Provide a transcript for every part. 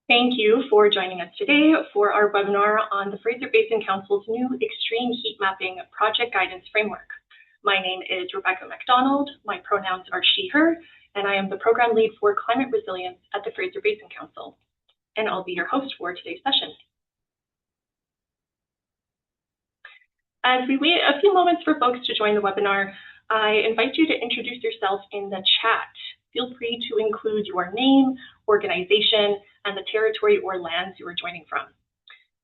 Thank you for joining us today for our webinar on the Fraser Basin Council's new Extreme Heat Mapping Project Guidance Framework. My name is Rebecca MacDonald, my pronouns are she, her, and I am the Program Lead for Climate Resilience at the Fraser Basin Council, and I'll be your host for today's session. As we wait a few moments for folks to join the webinar, I invite you to introduce yourself in the chat. Feel free to include your name, organization, and the territory or lands you are joining from.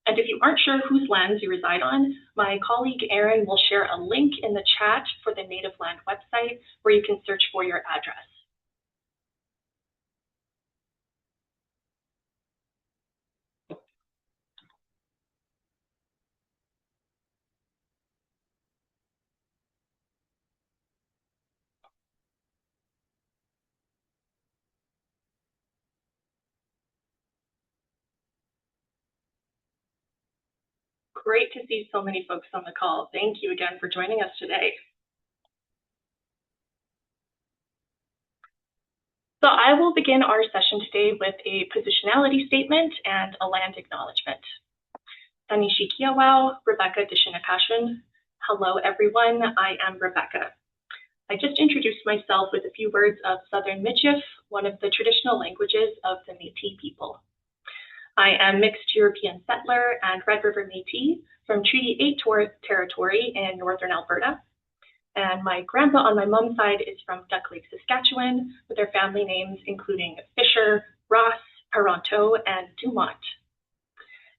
And if you aren't sure whose lands you reside on, my colleague Erin will share a link in the chat for the Native Land website where you can search for your address. Great to see so many folks on the call. Thank you again for joining us today. So I will begin our session today with a positionality statement and a land acknowledgement. Tanishikiawau, Rebecca Dishinakashin. Hello everyone, I am Rebecca. I just introduced myself with a few words of Southern Michif, one of the traditional languages of the Métis people. I am mixed European settler and Red River Métis from Treaty 8 territory in northern Alberta. And my grandpa on my mom's side is from Duck Lake, Saskatchewan, with their family names including Fisher, Ross, Paronto, and Dumont.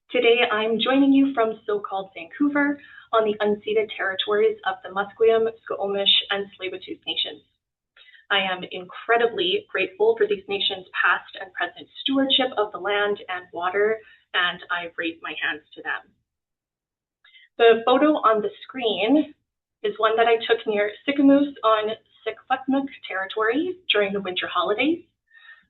Today, I'm joining you from so-called Vancouver on the unceded territories of the Musqueam, Squamish, and Tsleil-Waututh nations. I am incredibly grateful for these nations' past and present stewardship of the land and water, and I raise my hands to them. The photo on the screen is one that I took near Sicamous on Secwepemc territory during the winter holidays.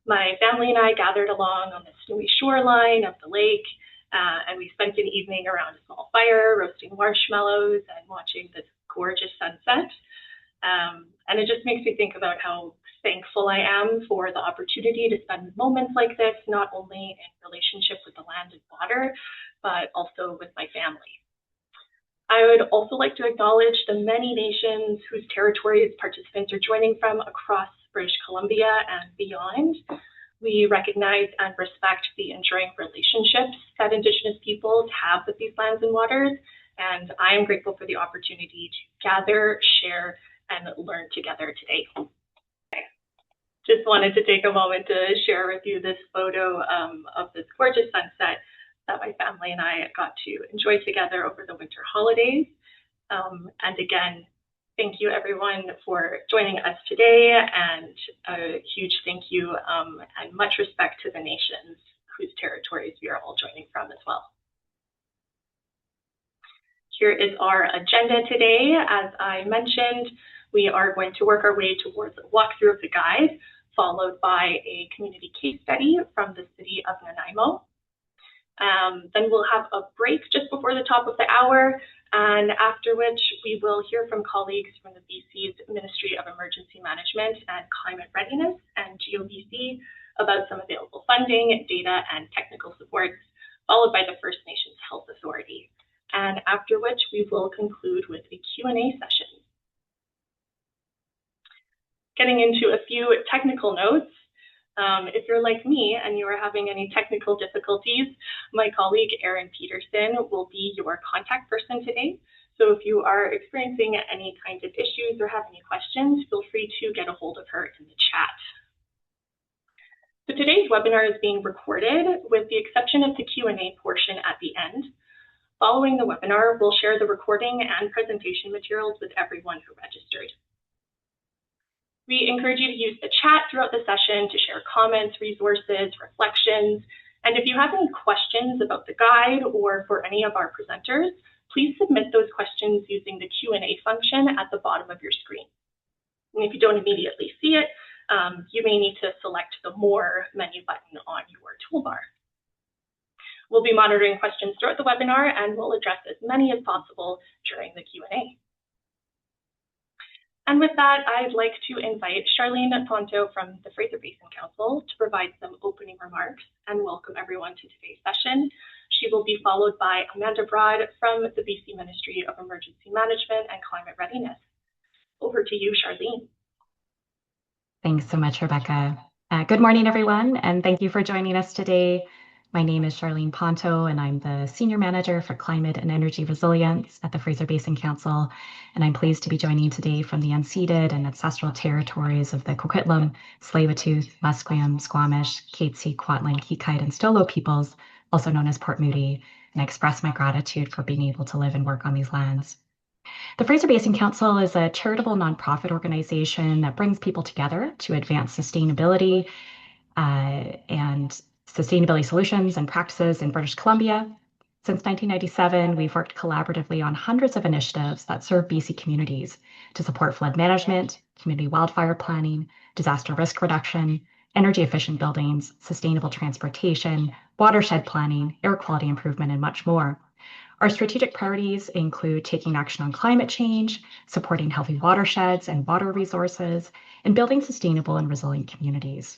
My family and I gathered along on the snowy shoreline of the lake, and we spent an evening around a small fire, roasting marshmallows and watching this gorgeous sunset. And it just makes me think about how thankful I am for the opportunity to spend moments like this, not only in relationship with the land and water, but also with my family. I would also like to acknowledge the many nations whose territories participants are joining from across British Columbia and beyond. We recognize and respect the enduring relationships that Indigenous peoples have with these lands and waters, and I am grateful for the opportunity to gather, share, and learn together today. Just wanted to take a moment to share with you this photo of this gorgeous sunset that my family and I got to enjoy together over the winter holidays. And again, thank you everyone for joining us today, and a huge thank you and much respect to the nations whose territories we are all joining from as well. Here is our agenda today. As I mentioned, we are going to work our way towards a walkthrough of the guide, followed by a community case study from the City of Nanaimo. Then we'll have a break just before the top of the hour, and after which we will hear from colleagues from the BC's Ministry of Emergency Management and Climate Readiness and GeoBC about some available funding, data, and technical supports, followed by the First Nations Health Authority. And after which we will conclude with a Q&A session. Getting into a few technical notes. If you're like me and you are having any technical difficulties, my colleague Erin Peterson will be your contact person today. So if you are experiencing any kinds of issues or have any questions, feel free to get a hold of her in the chat. So today's webinar is being recorded with the exception of the Q&A portion at the end. Following the webinar, we'll share the recording and presentation materials with everyone who registered. We encourage you to use the chat throughout the session to share comments, resources, reflections, and if you have any questions about the guide or for any of our presenters, please submit those questions using the Q&A function at the bottom of your screen. And if you don't immediately see it, you may need to select the More menu button on your toolbar. We'll be monitoring questions throughout the webinar, and we'll address as many as possible during the Q&A. And with that, I'd like to invite Charlene Ponto from the Fraser Basin Council to provide some opening remarks and welcome everyone to today's session. She will be followed by Amanda Broad from the BC Ministry of Emergency Management and Climate Readiness. Over to you, Charlene. Thanks so much, Rebecca. Good morning, everyone, and thank you for joining us today. My name is Charlene Ponto, and I'm the Senior Manager for Climate and Energy Resilience at the Fraser Basin Council. And I'm pleased to be joining today from the unceded and ancestral territories of the Coquitlam, Tsleil-Waututh, Musqueam, Squamish, Katzie, Kwantlen, Kikite, and Stolo peoples, also known as Port Moody, and I express my gratitude for being able to live and work on these lands. The Fraser Basin Council is a charitable nonprofit organization that brings people together to advance sustainability and sustainability solutions and practices in British Columbia. Since 1997, we've worked collaboratively on hundreds of initiatives that serve BC communities to support flood management, community wildfire planning, disaster risk reduction, energy efficient buildings, sustainable transportation, watershed planning, air quality improvement, and much more. Our strategic priorities include taking action on climate change, supporting healthy watersheds and water resources, and building sustainable and resilient communities.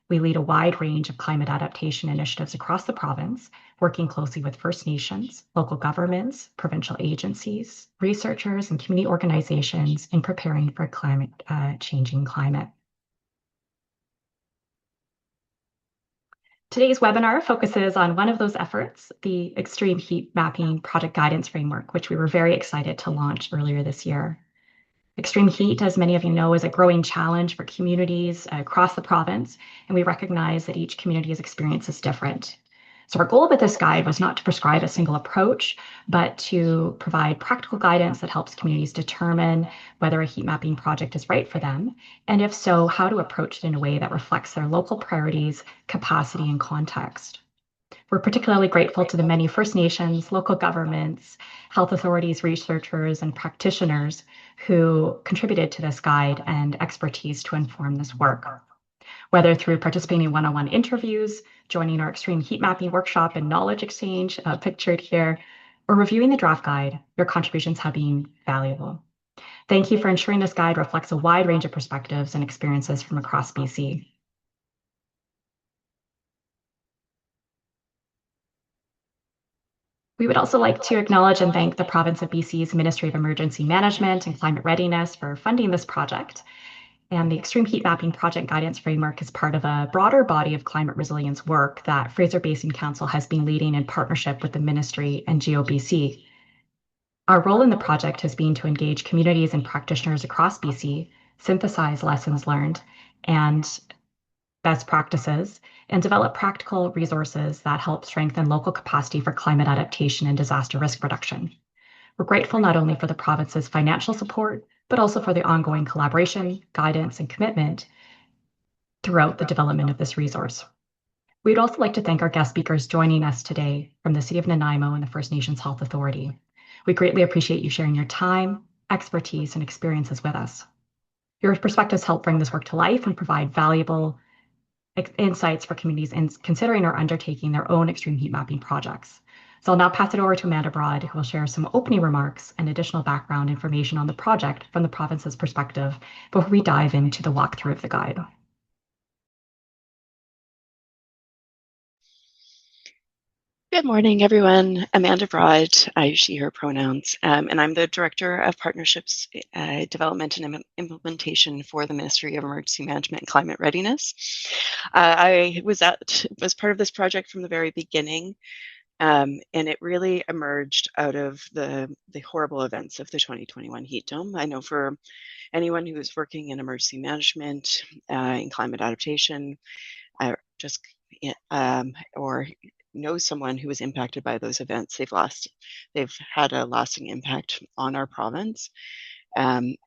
We lead a wide range of climate adaptation initiatives across the province, working closely with First Nations, local governments, provincial agencies, researchers, and community organizations in preparing for changing climate. Today's webinar focuses on one of those efforts, the Extreme Heat Mapping Project Guidance Framework, which we were very excited to launch earlier this year. Extreme heat, as many of you know, is a growing challenge for communities across the province, and we recognize that each community's experience is different. So our goal with this guide was not to prescribe a single approach, but to provide practical guidance that helps communities determine whether a heat mapping project is right for them, and if so, how to approach it in a way that reflects their local priorities, capacity, and context. We're particularly grateful to the many First Nations, local governments, health authorities, researchers, and practitioners who contributed to this guide and expertise to inform this work. Whether through participating in one-on-one interviews, joining our extreme heat mapping workshop and knowledge exchange pictured here, or reviewing the draft guide, your contributions have been valuable. Thank you for ensuring this guide reflects a wide range of perspectives and experiences from across BC. We would also like to acknowledge and thank the Province of BC's Ministry of Emergency Management and Climate Readiness for funding this project. And the Extreme Heat Mapping Project Guidance Framework is part of a broader body of climate resilience work that Fraser Basin Council has been leading in partnership with the Ministry and GeoBC. Our role in the project has been to engage communities and practitioners across BC, synthesize lessons learned and best practices, and develop practical resources that help strengthen local capacity for climate adaptation and disaster risk reduction. We're grateful not only for the province's financial support, but also for the ongoing collaboration, guidance, and commitment throughout the development of this resource. We'd also like to thank our guest speakers joining us today from the City of Nanaimo and the First Nations Health Authority. We greatly appreciate you sharing your time, expertise, and experiences with us. Your perspectives help bring this work to life and provide valuable insights for communities in considering or undertaking their own extreme heat mapping projects. So I'll now pass it over to Amanda Broad, who will share some opening remarks and additional background information on the project from the province's perspective before we dive into the walkthrough of the guide. Good morning, everyone. Amanda Broad, I, she, her pronouns, and I'm the Director of Partnerships, Development and Implementation for the Ministry of Emergency Management and Climate Readiness. I was part of this project from the very beginning, and it really emerged out of the horrible events of the 2021 heat dome. I know for anyone who is working in emergency management, in climate adaptation, or know someone who was impacted by those events, they've had a lasting impact on our province. And,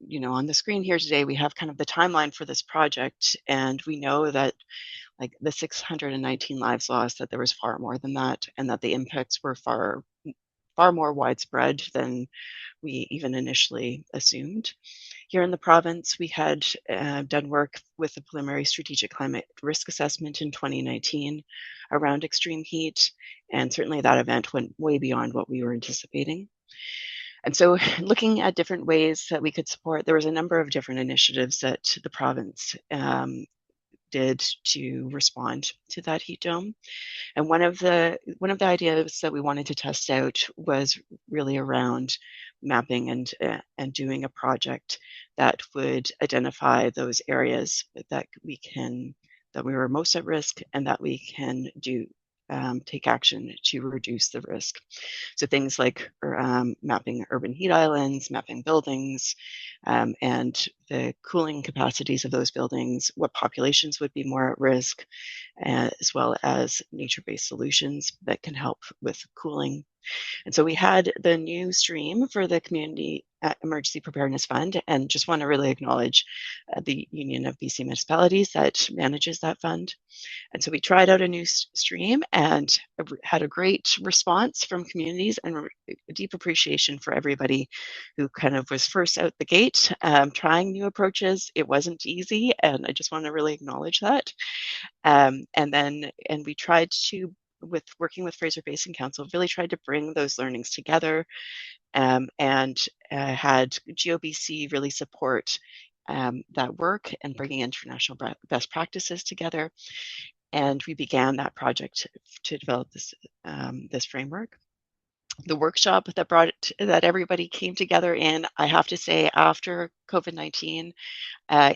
you know, on the screen here today, we have kind of the timeline for this project, and we know that like the 619 lives lost, that there was far more than that, and that the impacts were far more widespread than we even initially assumed. Here in the province, we had done work with the preliminary strategic climate risk assessment in 2019 around extreme heat, and certainly that event went way beyond what we were anticipating. And so looking at different ways that we could support, there was a number of different initiatives that the province did to respond to that heat dome. And one of the ideas that we wanted to test out was really around mapping and doing a project that would identify those areas that we were most at risk and that we can take action to reduce the risk. So things like mapping urban heat islands, mapping buildings, and the cooling capacities of those buildings, what populations would be more at risk, as well as nature-based solutions that can help with cooling. And so we had the new stream for the Community Emergency Preparedness Fund, and just want to really acknowledge the Union of BC Municipalities that manages that fund. And so we tried out a new stream and had a great response from communities and a deep appreciation for everybody who kind of was first out the gate trying new approaches. It wasn't easy, and I just want to really acknowledge that. And we tried to, with working with Fraser Basin Council, really tried to bring those learnings together and had GeoBC really support that work and bringing international best practices together. And we began that project to develop this framework. The workshop that everybody came together in, I have to say, after COVID-19,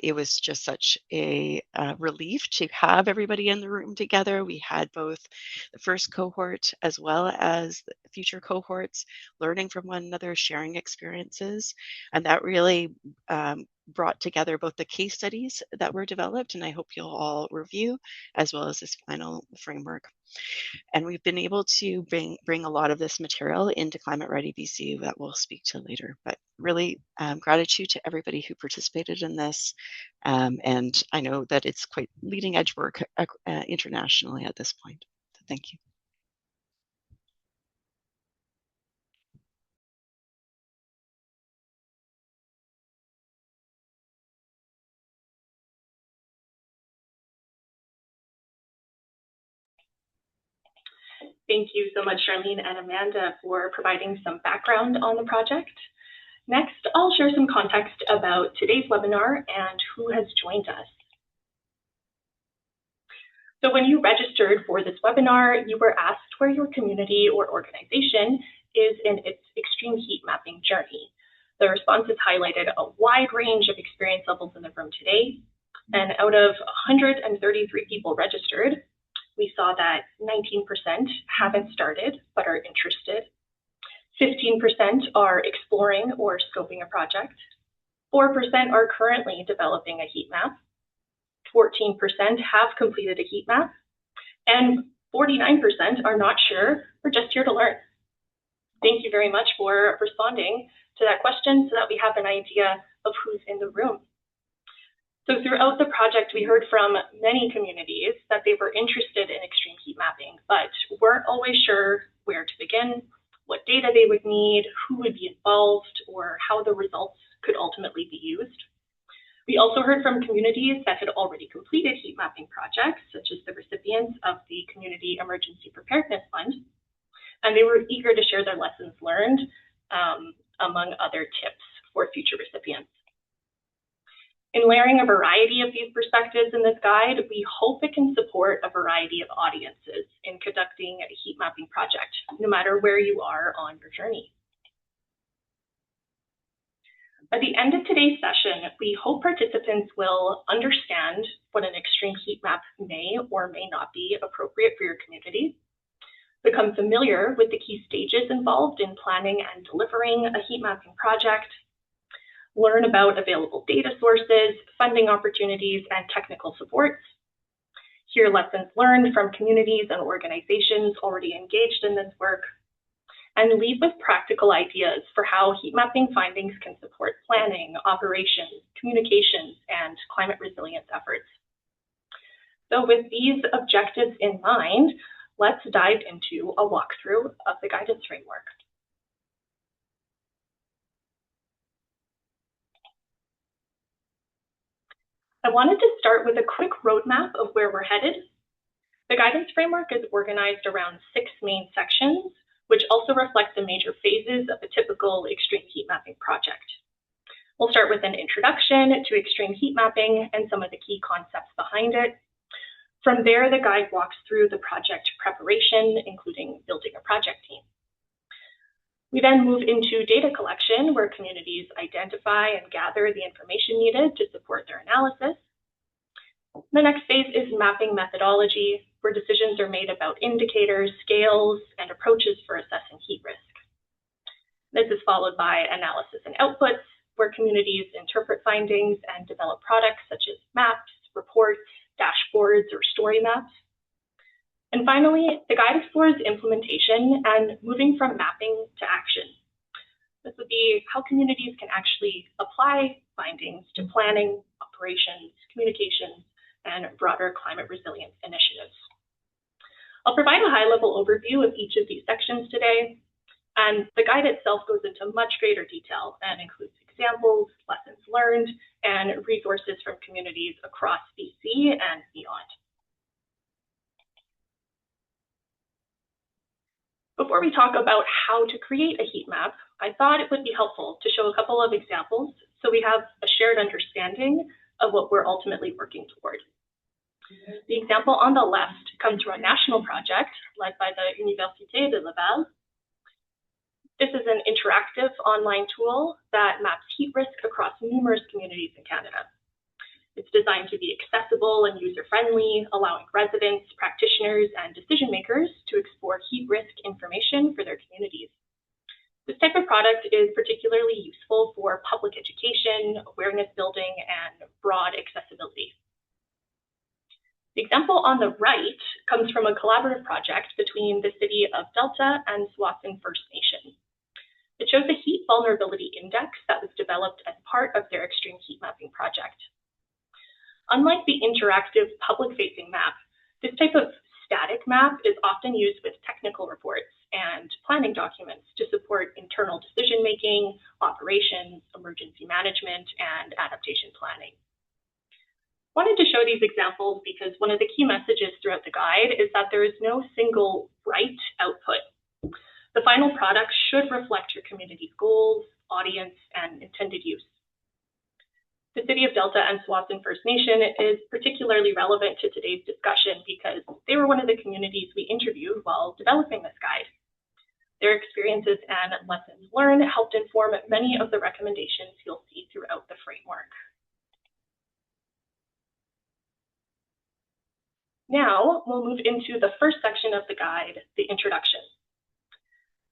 it was just such a relief to have everybody in the room together. We had both the first cohort as well as the future cohorts learning from one another, sharing experiences, and that really brought together both the case studies that were developed, and I hope you'll all review, as well as this final framework. And we've been able to bring a lot of this material into Climate Ready BC that we'll speak to later. But really gratitude to everybody who participated in this. And I know that it's quite leading edge work internationally at this point. So thank you. Thank you so much, Charlene and Amanda, for providing some background on the project. Next, I'll share some context about today's webinar and who has joined us. So when you registered for this webinar, you were asked where your community or organization is in its extreme heat mapping journey. The responses highlighted a wide range of experience levels in the room today. And out of 133 people registered, we saw that 19% haven't started but are interested. 15% are exploring or scoping a project. 4% are currently developing a heat map. 14% have completed a heat map. And 49% are not sure or just here to learn. Thank you very much for responding to that question so that we have an idea of who's in the room. So throughout the project, we heard from many communities that they were interested in extreme heat mapping, but weren't always sure where to begin, what data they would need, who would be involved, or how the results could ultimately be used. We also heard from communities that had already completed heat mapping projects, such as the recipients of the Community Emergency Preparedness Fund, and they were eager to share their lessons learned, among other tips for future recipients. In layering a variety of these perspectives in this guide, we hope it can support a variety of audiences in conducting a heat mapping project, no matter where you are on your journey. At the end of today's session, we hope participants will understand what an extreme heat map may or may not be appropriate for your community, become familiar with the key stages involved in planning and delivering a heat mapping project, learn about available data sources, funding opportunities, and technical supports, hear lessons learned from communities and organizations already engaged in this work, and leave with practical ideas for how heat mapping findings can support planning, operations, communications, and climate resilience efforts. So with these objectives in mind, let's dive into a walkthrough of the guidance framework. I wanted to start with a quick roadmap of where we're headed. The guidance framework is organized around 6 main sections, which also reflect the major phases of a typical extreme heat mapping project. We'll start with an introduction to extreme heat mapping and some of the key concepts behind it. From there, the guide walks through the project preparation, including building a project team. We then move into data collection, where communities identify and gather the information needed to support their analysis. The next phase is mapping methodology, where decisions are made about indicators, scales, and approaches for assessing heat risk. This is followed by analysis and outputs, where communities interpret findings and develop products such as maps, reports, dashboards, or story maps. And finally, the guide explores implementation and moving from mapping to action. This would be how communities can actually apply findings to planning, operations, communications, and broader climate resilience initiatives. I'll provide a high-level overview of each of these sections today, and the guide itself goes into much greater detail and includes examples, lessons learned, and resources from communities across BC and beyond. Before we talk about how to create a heat map, I thought it would be helpful to show a couple of examples so we have a shared understanding of what we're ultimately working toward. The example on the left comes from a national project led by the Université de Laval. This is an interactive online tool that maps heat risk across numerous communities in Canada. It's designed to be accessible and user-friendly, allowing residents, practitioners, and decision makers to explore heat risk information for their communities. This type of product is particularly useful for public education, awareness building, and broad accessibility. The example on the right comes from a collaborative project between the City of Delta and Tsawwassen First Nation. It shows a heat vulnerability index that was developed as part of their extreme heat mapping project. Unlike the interactive public-facing map, this type of static map is often used with technical reports and planning documents to support internal decision-making, operations, emergency management, and adaptation planning. I wanted to show these examples because one of the key messages throughout the guide is that there is no single right output. The final product should reflect your community's goals, audience, and intended use. The City of Delta and Tsawwassen First Nation is particularly relevant to today's discussion because they were one of the communities we interviewed while developing this guide. Their experiences and lessons learned helped inform many of the recommendations you'll see throughout the framework. Now, we'll move into the first section of the guide, the introduction.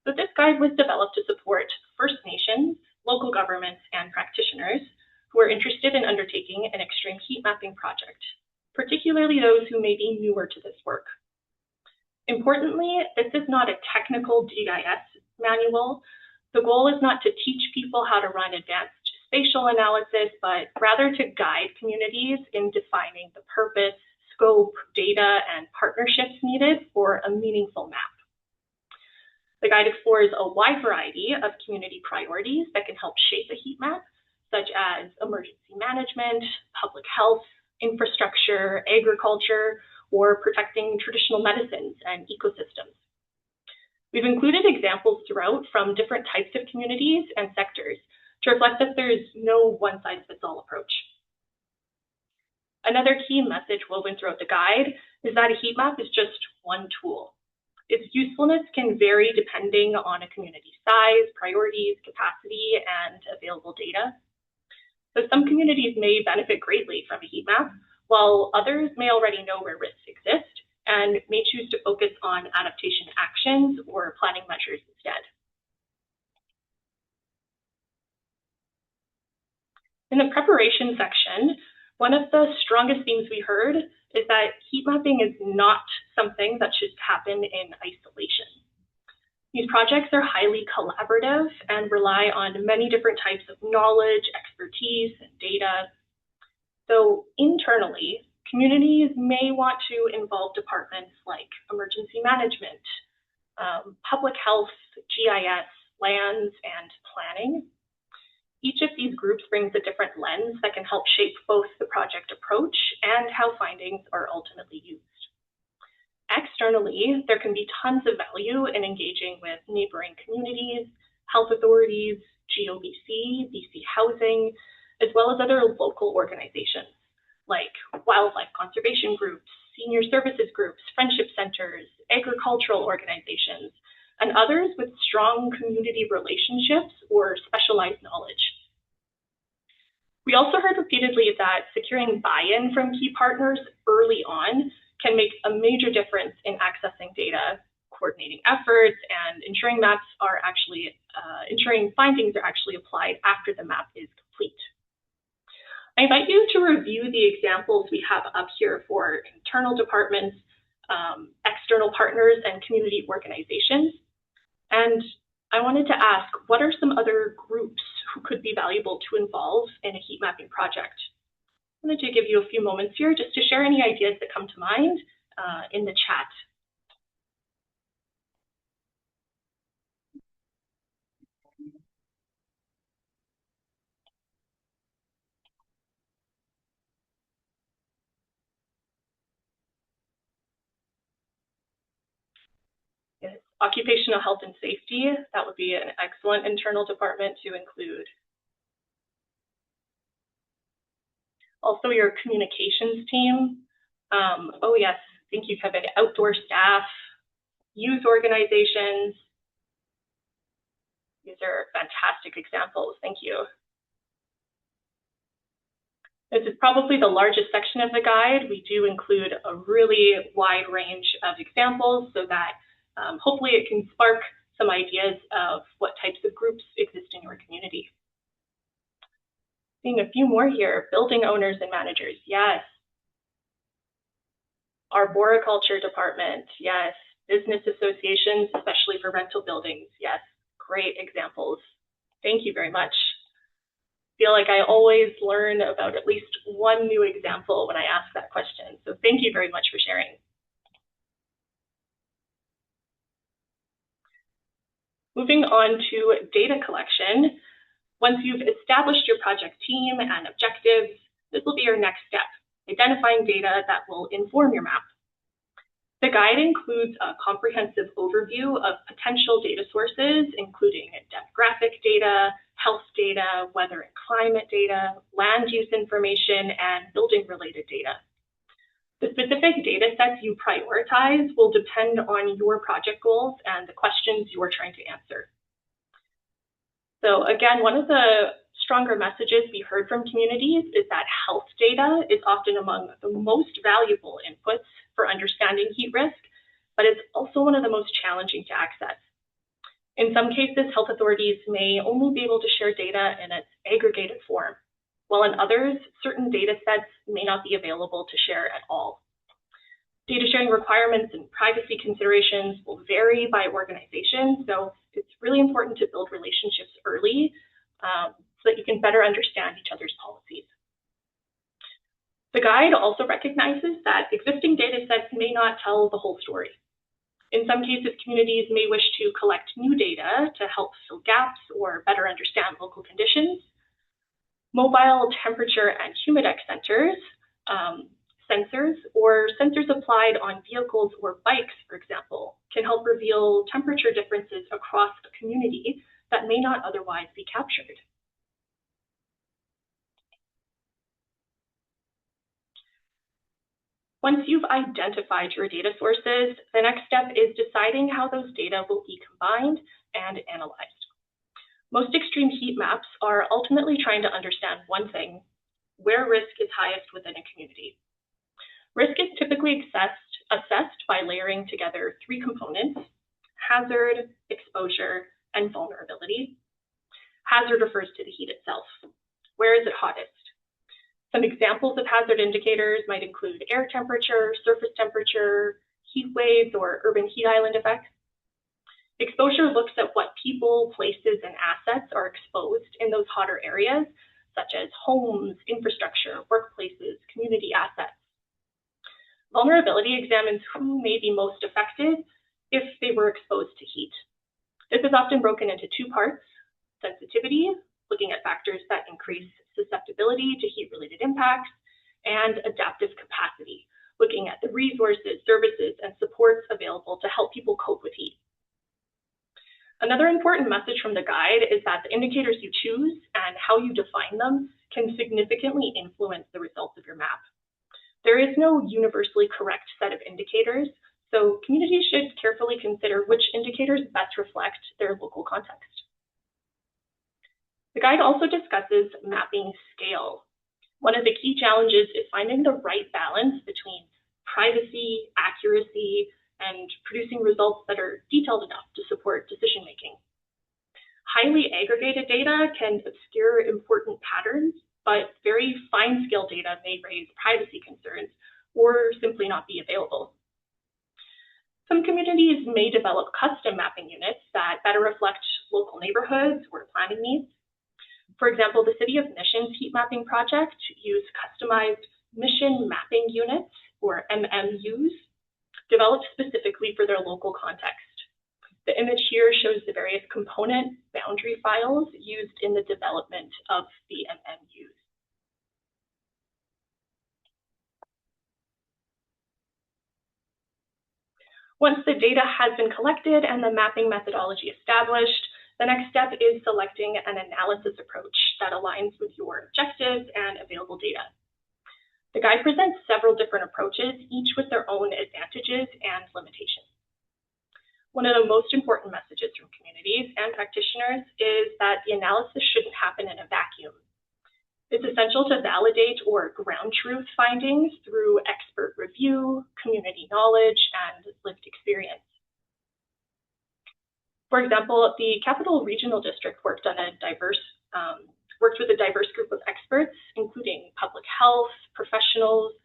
So this guide was developed to support First Nations, local governments, and practitioners who are interested in undertaking an extreme heat mapping project, particularly those who may be newer to this work. Importantly, this is not a technical GIS manual. The goal is not to teach people how to run advanced spatial analysis, but rather to guide communities in defining the purpose, scope, data, and partnerships needed for a meaningful map. The guide explores a wide variety of community priorities that can help shape a heat map, such as emergency management, public health, infrastructure, agriculture, or protecting traditional medicines and ecosystems. We've included examples throughout from different types of communities and sectors to reflect that there is no one-size-fits-all approach. Another key message woven throughout the guide is that a heat map is just one tool. Its usefulness can vary depending on a community's size, priorities, capacity, and available data. So some communities may benefit greatly from a heat map, while others may already know where risks exist and may choose to focus on adaptation actions or planning measures instead. In the preparation section, one of the strongest themes we heard is that heat mapping is not something that should happen in isolation. These projects are highly collaborative and rely on many different types of knowledge, expertise, and data. So internally, communities may want to involve departments like emergency management, public health, GIS, lands, and planning. Each of these groups brings a different lens that can help shape both the project approach and how findings are ultimately used. Externally, there can be tons of value in engaging with neighboring communities, health authorities, GeoBC, BC Housing, as well as other local organizations like wildlife conservation groups, senior services groups, friendship centers, agricultural organizations, and others with strong community relationships or specialized knowledge. We also heard repeatedly that securing buy-in from key partners early on can make a major difference in accessing data, coordinating efforts, and ensuring findings are actually applied after the map is complete. I invite you to review the examples we have up here for internal departments, external partners, and community organizations. And I wanted to ask, what are some other groups who could be valuable to involve in a heat mapping project? I wanted to give you a few moments here just to share any ideas that come to mind in the chat. Yes. Occupational health and safety, that would be an excellent internal department to include. Also your communications team. Oh yes, thank you, Kevin. Outdoor staff, youth organizations. These are fantastic examples, thank you. This is probably the largest section of the guide. We do include a really wide range of examples so that hopefully it can spark some ideas of what types of groups exist in your community. Seeing a few more here, building owners and managers, yes. Arboriculture department, yes. Business associations, especially for rental buildings, yes. Great examples. Thank you very much. I feel like I always learn about at least one new example when I ask that question. So thank you very much for sharing. Moving on to data collection. Once you've established your project team and objectives, this will be your next step, identifying data that will inform your map. The guide includes a comprehensive overview of potential data sources, including demographic data, health data, weather and climate data, land use information, and building-related data. The specific data sets you prioritize will depend on your project goals and the questions you are trying to answer. So again, one of the stronger messages we heard from communities is that health data is often among the most valuable inputs for understanding heat risk, but it's also one of the most challenging to access. In some cases, health authorities may only be able to share data in its aggregated form, while in others, certain data sets may not be available to share at all. Data sharing requirements and privacy considerations will vary by organization, so it's really important to build relationships early so that you can better understand each other's policies. The guide also recognizes that existing data sets may not tell the whole story. In some cases, communities may wish to collect new data to help fill gaps or better understand local conditions. Mobile temperature and humidex sensors or sensors applied on vehicles or bikes, for example, can help reveal temperature differences across a community that may not otherwise be captured. Once you've identified your data sources, the next step is deciding how those data will be combined and analyzed. Most extreme heat maps are ultimately trying to understand one thing: where risk is highest within a community. Risk is typically assessed by layering together three components: hazard, exposure, and vulnerability. Hazard refers to the heat itself. Where is it hottest? Some examples of hazard indicators might include air temperature, surface temperature, heat waves, or urban heat island effect. Exposure looks at what people, places, and assets are exposed in those hotter areas, such as homes, infrastructure, workplaces, community assets. Vulnerability examines who may be most affected if they were exposed to heat. This is often broken into two parts: sensitivity, looking at factors that increase susceptibility to heat-related impacts, and adaptive capacity, looking at the resources resources, services, and supports available to help people cope with heat. Another important message from the guide is that the indicators you choose and how you define them can significantly influence the results of your map. There is no universally correct set of indicators, so communities should carefully consider which indicators best reflect their local context. The guide also discusses mapping scale. One of the key challenges is finding the right balance between privacy, accuracy, and producing results that are detailed enough to support decision-making. Highly aggregated data can obscure important patterns, but very fine-scale data may raise privacy concerns or simply not be available. Some communities may develop custom mapping units that better reflect local neighborhoods or planning needs. For example, the City of Mission's heat mapping project used customized mission mapping units, or MMUs, developed specifically for their local context. The image here shows the various component boundary files used in the development of the MMUs. Once the data has been collected and the mapping methodology established, the next step is selecting an analysis approach that aligns with your objectives and available data. The guide presents several different approaches, each with their own advantages and limitations. One of the most important messages from communities and practitioners is that the analysis shouldn't happen in a vacuum. It's essential to validate or ground truth findings through expert review, community knowledge, and lived experience. For example, the Capital Regional District worked with a diverse group of experts, including public health, professionals,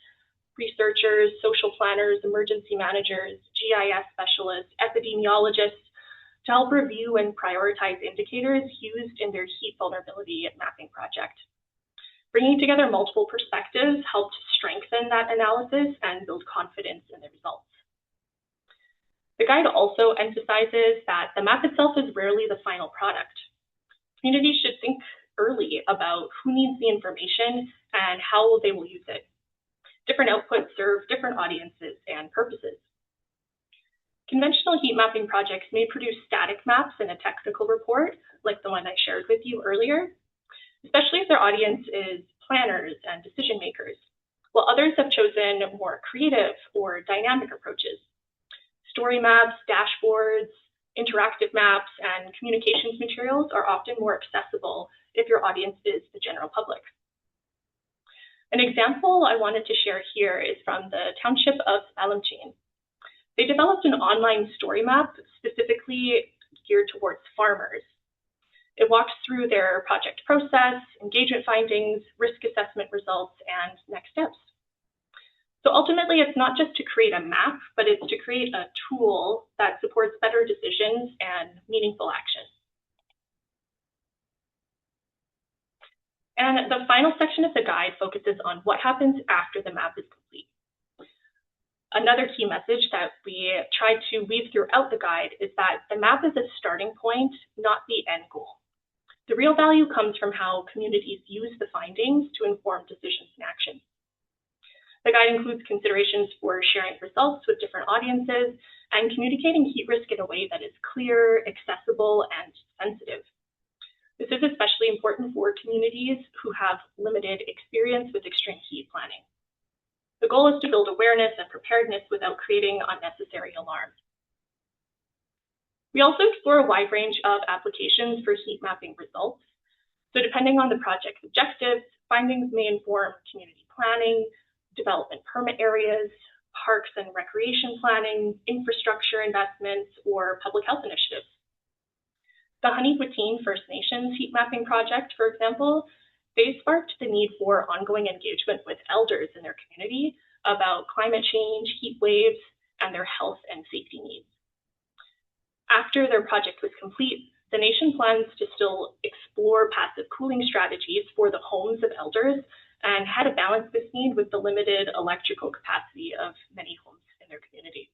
researchers, social planners, emergency managers, GIS specialists, epidemiologists, to help review and prioritize indicators used in their heat vulnerability mapping project. Bringing together multiple perspectives helped strengthen that analysis and build confidence in the results. The guide also emphasizes that the map itself is rarely the final product. Communities should think early about who needs the information and how they will use it. Different outputs serve different audiences and purposes. Conventional heat mapping projects may produce static maps in a technical report, like the one I shared with you earlier, especially if their audience is planners and decision makers, while others have chosen more creative or dynamic approaches. Story maps, dashboards, interactive maps, and communications materials are often more accessible if your audience is the general public. An example I wanted to share here is from the township of Salamchin. They developed an online story map specifically geared towards farmers. It walks through their project process, engagement findings, risk assessment results, and next steps. So ultimately, it's not just to create a map, but it's to create a tool that supports better decisions and meaningful action. And the final section of the guide focuses on what happens after the map is complete. Another key message that we try to weave throughout the guide is that the map is a starting point, not the end goal. The real value comes from how communities use the findings to inform decisions and actions. The guide includes considerations for sharing results with different audiences and communicating heat risk in a way that is clear, accessible, and sensitive. This is especially important for communities who have limited experience with extreme heat planning. The goal is to build awareness and preparedness without creating unnecessary alarm. We also explore a wide range of applications for heat mapping results. So depending on the project's objectives, findings may inform community planning, development permit areas, parks and recreation planning, infrastructure investments, or public health initiatives. The Honeyquitine First Nations heat mapping project, for example, they sparked the need for ongoing engagement with elders in their community about climate change, heat waves, and their health and safety needs. After their project was complete, the nation plans to still explore passive cooling strategies for the homes of elders and how to balance this need with the limited electrical capacity of many homes in their community.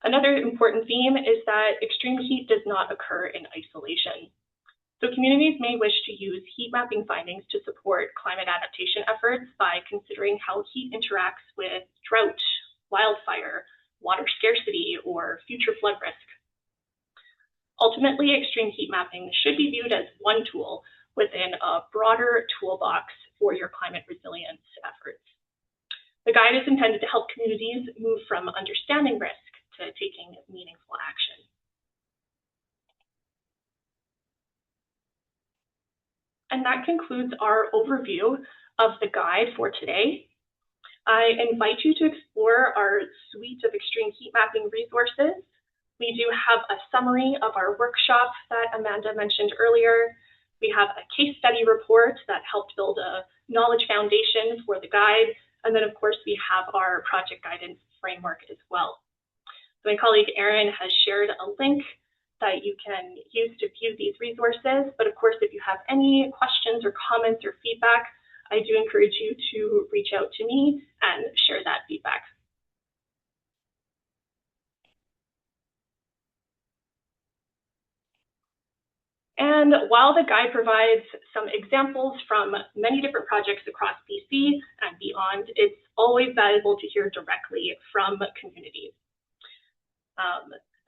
Another important theme is that extreme heat does not occur in isolation. So communities may wish to use heat mapping findings to support climate adaptation efforts by considering how heat interacts with drought, wildfire, water scarcity, or future flood risk. Ultimately, extreme heat mapping should be viewed as one tool within a broader toolbox for your climate resilience efforts. The guide is intended to help communities move from understanding risk to taking meaningful action. And that concludes our overview of the guide for today. I invite you to explore our suite of extreme heat mapping resources. We do have a summary of our workshop that Amanda mentioned earlier. We have a case study report that helped build a knowledge foundation for the guide. And then, of course, we have our project guidance framework as well. So my colleague Erin has shared a link that you can use to view these resources. But of course, if you have any questions or comments or feedback, I do encourage you to reach out to me and share that feedback. And while the guide provides some examples from many different projects across BC and beyond, it's always valuable to hear directly from communities.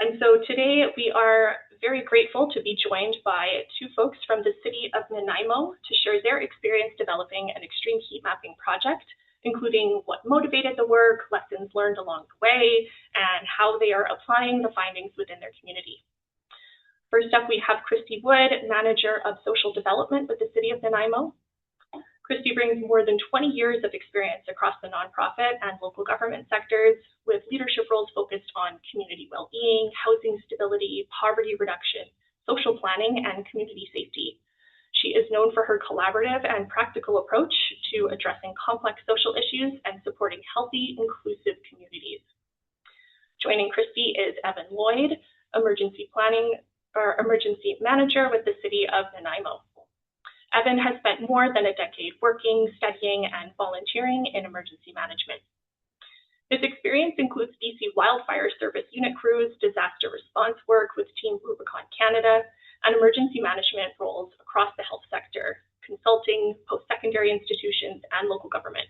And so today we are very grateful to be joined by two folks from the City of Nanaimo to share their experience developing an extreme heat mapping project, including what motivated the work, lessons learned along the way, and how they are applying the findings within their community. First up, we have Christy Wood, Manager of Social Development with the City of Nanaimo. Christy brings more than 20 years of experience across the nonprofit and local government sectors, with leadership roles focused on community well-being, housing stability, poverty reduction, social planning, and community safety. She is known for her collaborative and practical approach to addressing complex social issues and supporting healthy, inclusive communities. Joining Christy is Evan Lloyd, Emergency Manager with the City of Nanaimo. Evan has spent more than a decade working, studying, and volunteering in emergency management. His experience includes BC Wildfire Service unit crews, disaster response work with Team Rubicon Canada, and emergency management roles across the health sector, consulting, post-secondary institutions, and local government.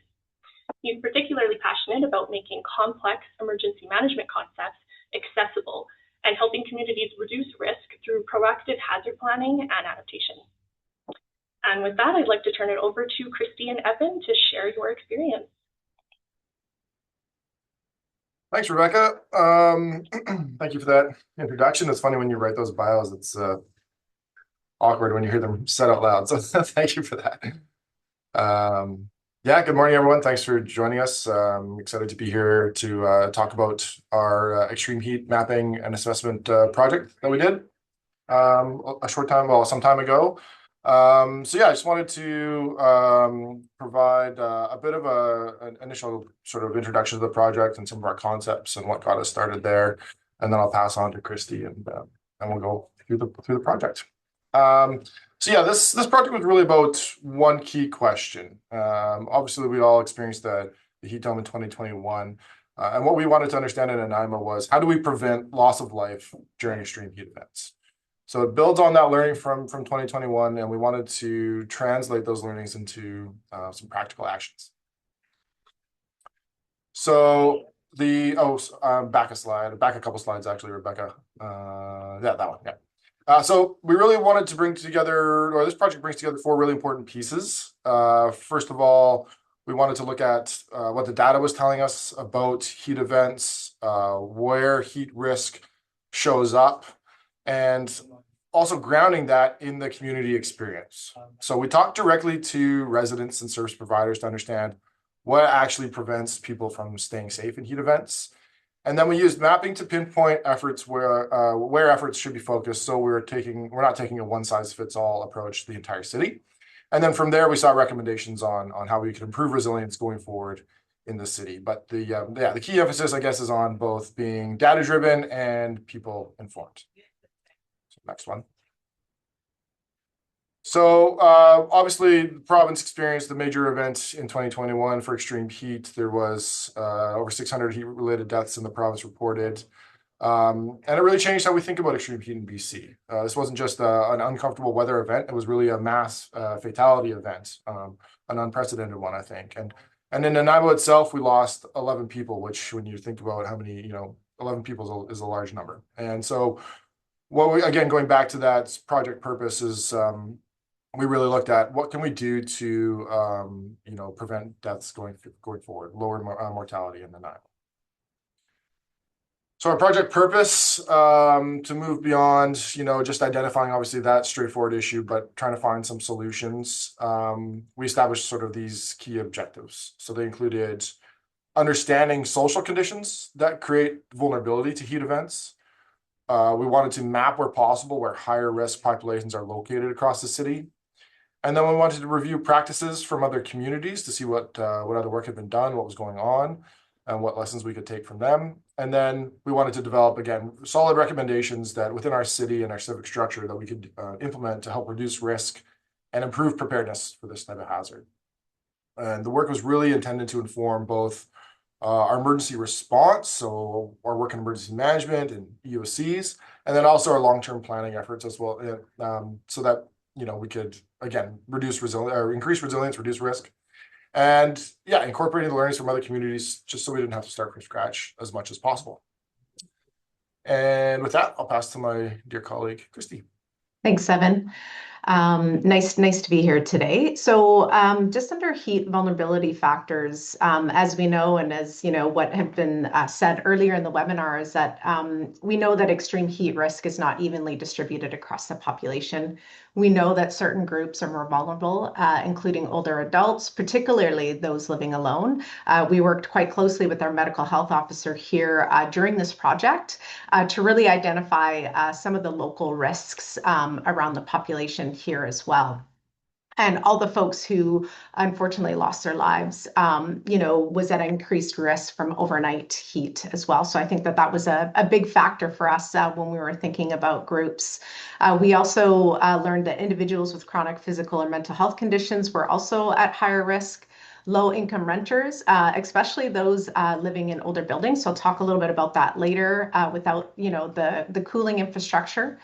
He's particularly passionate about making complex emergency management concepts accessible and helping communities reduce risk through proactive hazard planning and adaptation. And with that, I'd like to turn it over to Christy and Evan to share your experience. Thanks, Rebecca. Thank you for that introduction. It's funny when you write those bios, it's awkward when you hear them said out loud. So thank you for that. Yeah, good morning, everyone. Thanks for joining us. I'm excited to be here to talk about our extreme heat mapping and assessment project that we did some time ago. So yeah, I just wanted to provide a bit of an initial sort of introduction to the project and some of our concepts and what got us started there, and then I'll pass on to Christy and we'll go through the project. So yeah, this project was really about one key question. Obviously, we all experienced the heat dome in 2021, and what we wanted to understand in Nanaimo was how do we prevent loss of life during extreme heat events. So it builds on that learning from 2021, and we wanted to translate those learnings into some practical actions. So back a couple slides actually, Rebecca. Yeah, that one. Yeah. So we really wanted to bring together, or this project brings together four really important pieces. First of all, we wanted to look at what the data was telling us about heat events, where heat risk shows up, and also grounding that in the community experience. So we talked directly to residents and service providers to understand what actually prevents people from staying safe in heat events. And then we used mapping to pinpoint efforts where efforts should be focused. So we're not taking a one-size-fits-all approach to the entire city. And then from there, we saw recommendations on how we could improve resilience going forward in the city. But the key emphasis, I guess, is on both being data-driven and people-informed. Next one. So obviously, the province experienced the major event in 2021 for extreme heat. There was over 600 heat-related deaths in the province reported. And it really changed how we think about extreme heat in BC. This wasn't just an uncomfortable weather event. It was really a mass fatality event, an unprecedented one, I think. And in Nanaimo itself, we lost 11 people, which when you think about how many, 11 people is a large number. And so again, going back to that project purpose is we really looked at what can we do to, prevent deaths going forward, lower mortality in Nanaimo. So our project purpose, to move beyond, just identifying obviously that straightforward issue, but trying to find some solutions. We established sort of these key objectives. So they included understanding social conditions that create vulnerability to heat events. We wanted to map where possible where higher risk populations are located across the city. And then we wanted to review practices from other communities to see what other work had been done, what was going on, and what lessons we could take from them. And then we wanted to develop, again, solid recommendations that within our city and our civic structure that we could implement to help reduce risk and improve preparedness for this type of hazard. And the work was really intended to inform both our emergency response, so our work in emergency management and EOCs, and then also our long-term planning efforts as well, so that we could, again, increase resilience, reduce risk. And yeah, incorporating the learnings from other communities just so we didn't have to start from scratch as much as possible. And with that, I'll pass to my dear colleague, Christy. Thanks, Evan. Nice to be here today. So just under heat vulnerability factors, as we know, and as what had been said earlier in the webinar, is that we know that extreme heat risk is not evenly distributed across the population. We know that certain groups are more vulnerable, including older adults, particularly those living alone. We worked quite closely with our medical health officer here during this project to really identify some of the local risks around the population here as well. And all the folks who unfortunately lost their lives, was at increased risk from overnight heat as well. So I think that was a big factor for us when we were thinking about groups. We also learned that individuals with chronic physical or mental health conditions were also at higher risk. Low-income renters, especially those living in older buildings. So I'll talk a little bit about that later without, the cooling infrastructure.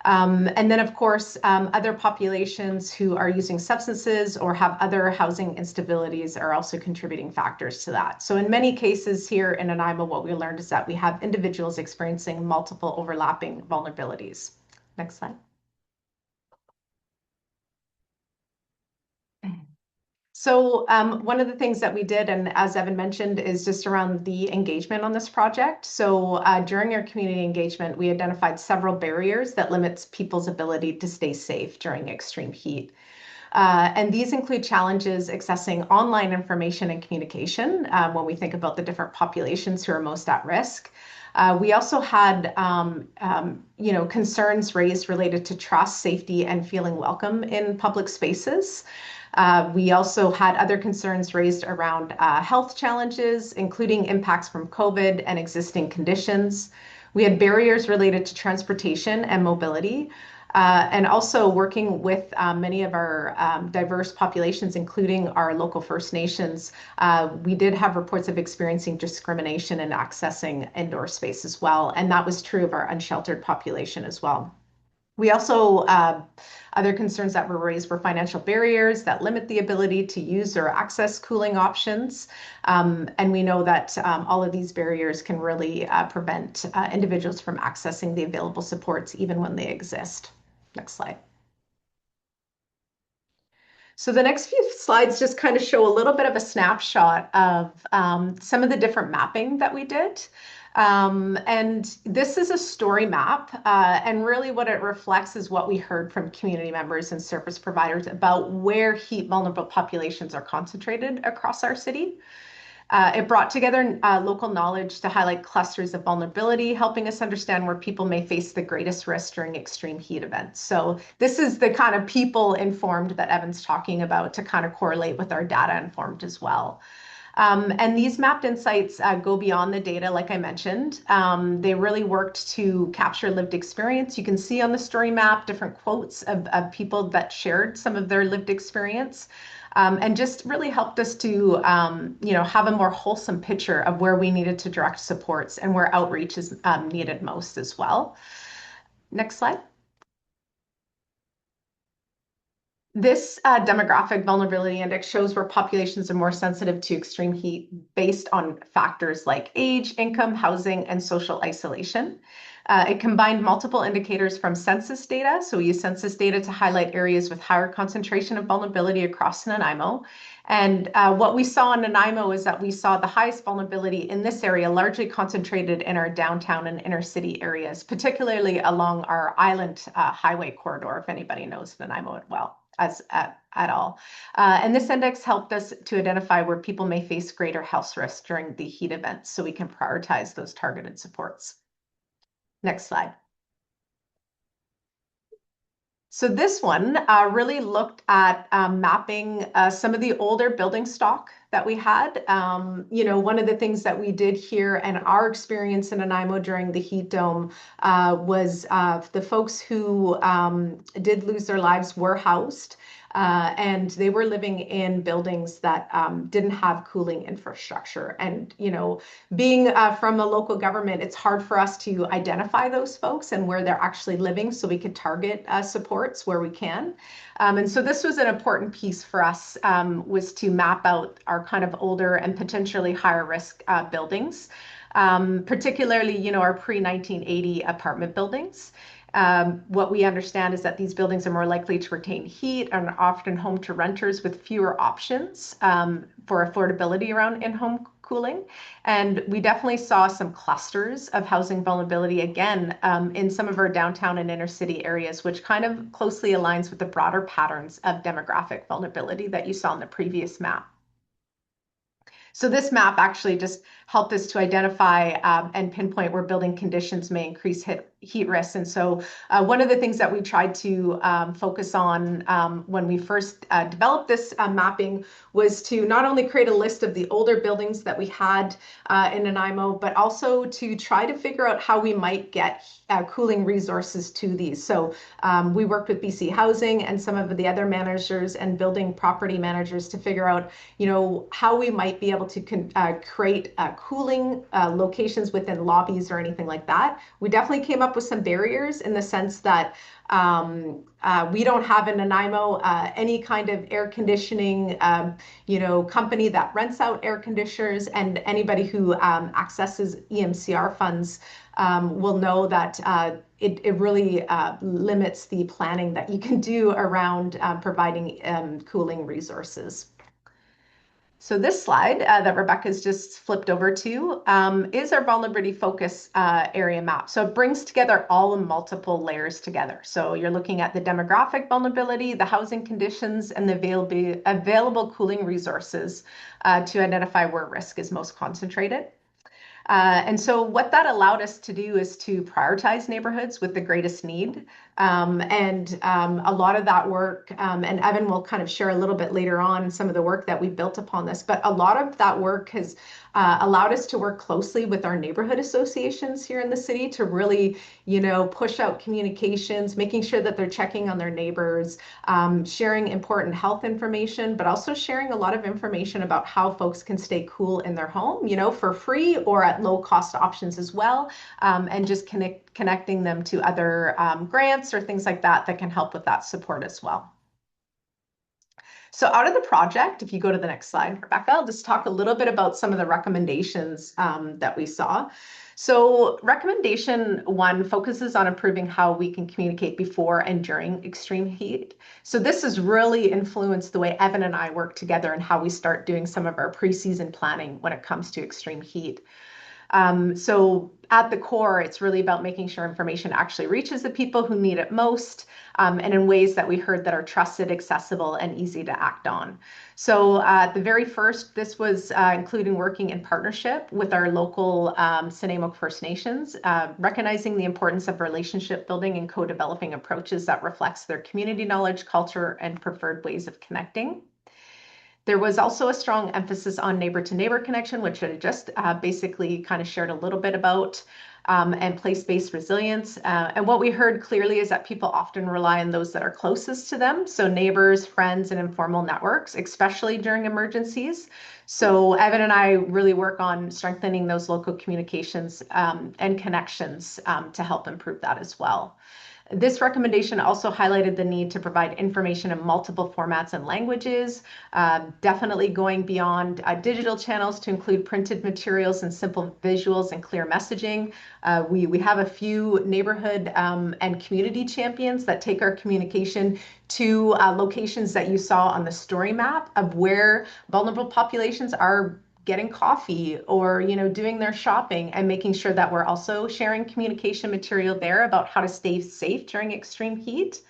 And then, of course, other populations who are using substances or have other housing instabilities are also contributing factors to that. So in many cases here in Nanaimo, what we learned is that we have individuals experiencing multiple overlapping vulnerabilities. Next slide. So one of the things that we did, and as Evan mentioned, is just around the engagement on this project. So during our community engagement, we identified several barriers that limits people's ability to stay safe during extreme heat. And these include challenges accessing online information and communication when we think about the different populations who are most at risk. We also had, concerns raised related to trust, safety, and feeling welcome in public spaces. We also had other concerns raised around health challenges, including impacts from COVID and existing conditions. We had barriers related to transportation and mobility, and also working with many of our diverse populations, including our local First Nations. We did have reports of experiencing discrimination in accessing indoor space as well, and that was true of our unsheltered population as well. We also, other concerns that were raised were financial barriers that limit the ability to use or access cooling options. And we know that all of these barriers can really prevent individuals from accessing the available supports even when they exist. Next slide. So the next few slides just kind of show a little bit of a snapshot of some of the different mapping that we did. And this is a story map, and really what it reflects is what we heard from community members and service providers about where heat vulnerable populations are concentrated across our city. It brought together local knowledge to highlight clusters of vulnerability, helping us understand where people may face the greatest risk during extreme heat events. So this is the kind of people informed that Evan's talking about to kind of correlate with our data informed as well. And these mapped insights go beyond the data, like I mentioned. They really worked to capture lived experience. You can see on the story map different quotes of people that shared some of their lived experience. and just really helped us to have a more wholesome picture of where we needed to direct supports and where outreach is needed most as well. Next slide. This demographic vulnerability index shows where populations are more sensitive to extreme heat based on factors like age, income, housing, and social isolation. It combined multiple indicators from census data. So we use census data to highlight areas with higher concentration of vulnerability across Nanaimo. And what we saw in Nanaimo is that we saw the highest vulnerability in this area largely concentrated in our downtown and inner city areas, particularly along our island highway corridor, if anybody knows Nanaimo well. At all. And this index helped us to identify where people may face greater health risks during the heat events so we can prioritize those targeted supports. Next slide. So this one really looked at mapping some of the older building stock that we had. One of the things that we did here and our experience in Nanaimo during the heat dome was the folks who did lose their lives were housed. And they were living in buildings that didn't have cooling infrastructure. And, being from a local government, it's hard for us to identify those folks and where they're actually living so we could target supports where we can. And so this was an important piece for us, was to map out our kind of older and potentially higher risk buildings, particularly, our pre-1980 apartment buildings. What we understand is that these buildings are more likely to retain heat and are often home to renters with fewer options for affordability around in-home cooling. And we definitely saw some clusters of housing vulnerability again in some of our downtown and inner city areas, which kind of closely aligns with the broader patterns of demographic vulnerability that you saw in the previous map. So this map actually just helped us to identify and pinpoint where building conditions may increase heat risks. And so one of the things that we tried to focus on when we first developed this mapping was to not only create a list of the older buildings that we had in Nanaimo, but also to try to figure out how we might get cooling resources to these. So we worked with BC Housing and some of the other managers and building property managers to figure out, how we might be able to create cooling locations within lobbies or anything like that. We definitely came up with some barriers in the sense that we don't have in Nanaimo any kind of air conditioning, company that rents out air conditioners, and anybody who accesses EMCR funds will know that it really limits the planning that you can do around providing cooling resources. So this slide that Rebecca's just flipped over to is our vulnerability focus area map. So it brings together all the multiple layers together. So you're looking at the demographic vulnerability, the housing conditions, and the available cooling resources to identify where risk is most concentrated. And so what that allowed us to do is to prioritize neighborhoods with the greatest need. And a lot of that work, and Evan will kind of share a little bit later on some of the work that we built upon this, but a lot of that work has allowed us to work closely with our neighborhood associations here in the city to really, push out communications, making sure that they're checking on their neighbors, sharing important health information, but also sharing a lot of information about how folks can stay cool in their home, for free or at low cost options as well, and just connecting them to other grants or things like that can help with that support as well. So out of the project, if you go to the next slide, Rebecca, I'll just talk a little bit about some of the recommendations that we saw. So recommendation 1 focuses on improving how we can communicate before and during extreme heat. So this has really influenced the way Evan and I work together and how we start doing some of our pre-season planning when it comes to extreme heat. So at the core, it's really about making sure information actually reaches the people who need it most, and in ways that we heard that are trusted, accessible, and easy to act on. So the very first, this was including working in partnership with our local Nanaimo First Nations, recognizing the importance of relationship building and co-developing approaches that reflects their community knowledge, culture, and preferred ways of connecting. There was also a strong emphasis on neighbor-to-neighbor connection, which I just basically kind of shared a little bit about, and place-based resilience. And what we heard clearly is that people often rely on those that are closest to them, so neighbors, friends, and informal networks, especially during emergencies. So Evan and I really work on strengthening those local communications and connections to help improve that as well. This recommendation also highlighted the need to provide information in multiple formats and languages, definitely going beyond digital channels to include printed materials and simple visuals and clear messaging. We have a few neighborhood and community champions that take our communication to locations that you saw on the story map of where vulnerable populations are getting coffee or doing their shopping, and making sure that we're also sharing communication material there about how to stay safe during extreme heat.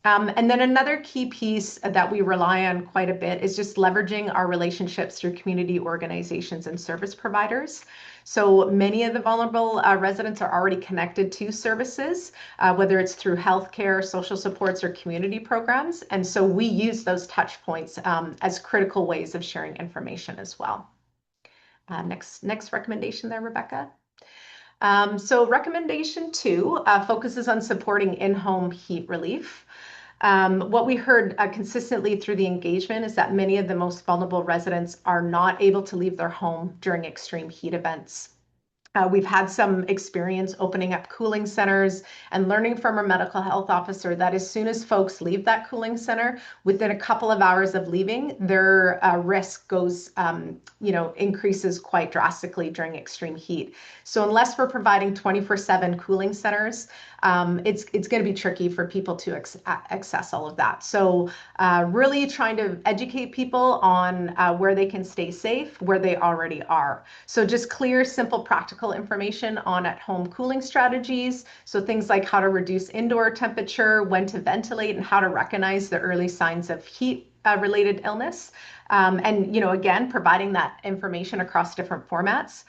And then another key piece that we rely on quite a bit is just leveraging our relationships through community organizations and service providers. So many of the vulnerable residents are already connected to services, whether it's through healthcare, social supports, or community programs. And so we use those touch points as critical ways of sharing information as well. Next recommendation there, Rebecca. So recommendation 2 focuses on supporting in-home heat relief. What we heard consistently through the engagement is that many of the most vulnerable residents are not able to leave their home during extreme heat events. We've had some experience opening up cooling centers and learning from our medical health officer that as soon as folks leave that cooling center, within a couple of hours of leaving, their risk goes, increases quite drastically during extreme heat. So unless we're providing 24/7 cooling centers, it's going to be tricky for people to access all of that. So really trying to educate people on where they can stay safe, where they already are. So just clear, simple, practical information on at-home cooling strategies. So things like how to reduce indoor temperature, when to ventilate, and how to recognize the early signs of heat related illness. And, again, providing that information across different formats.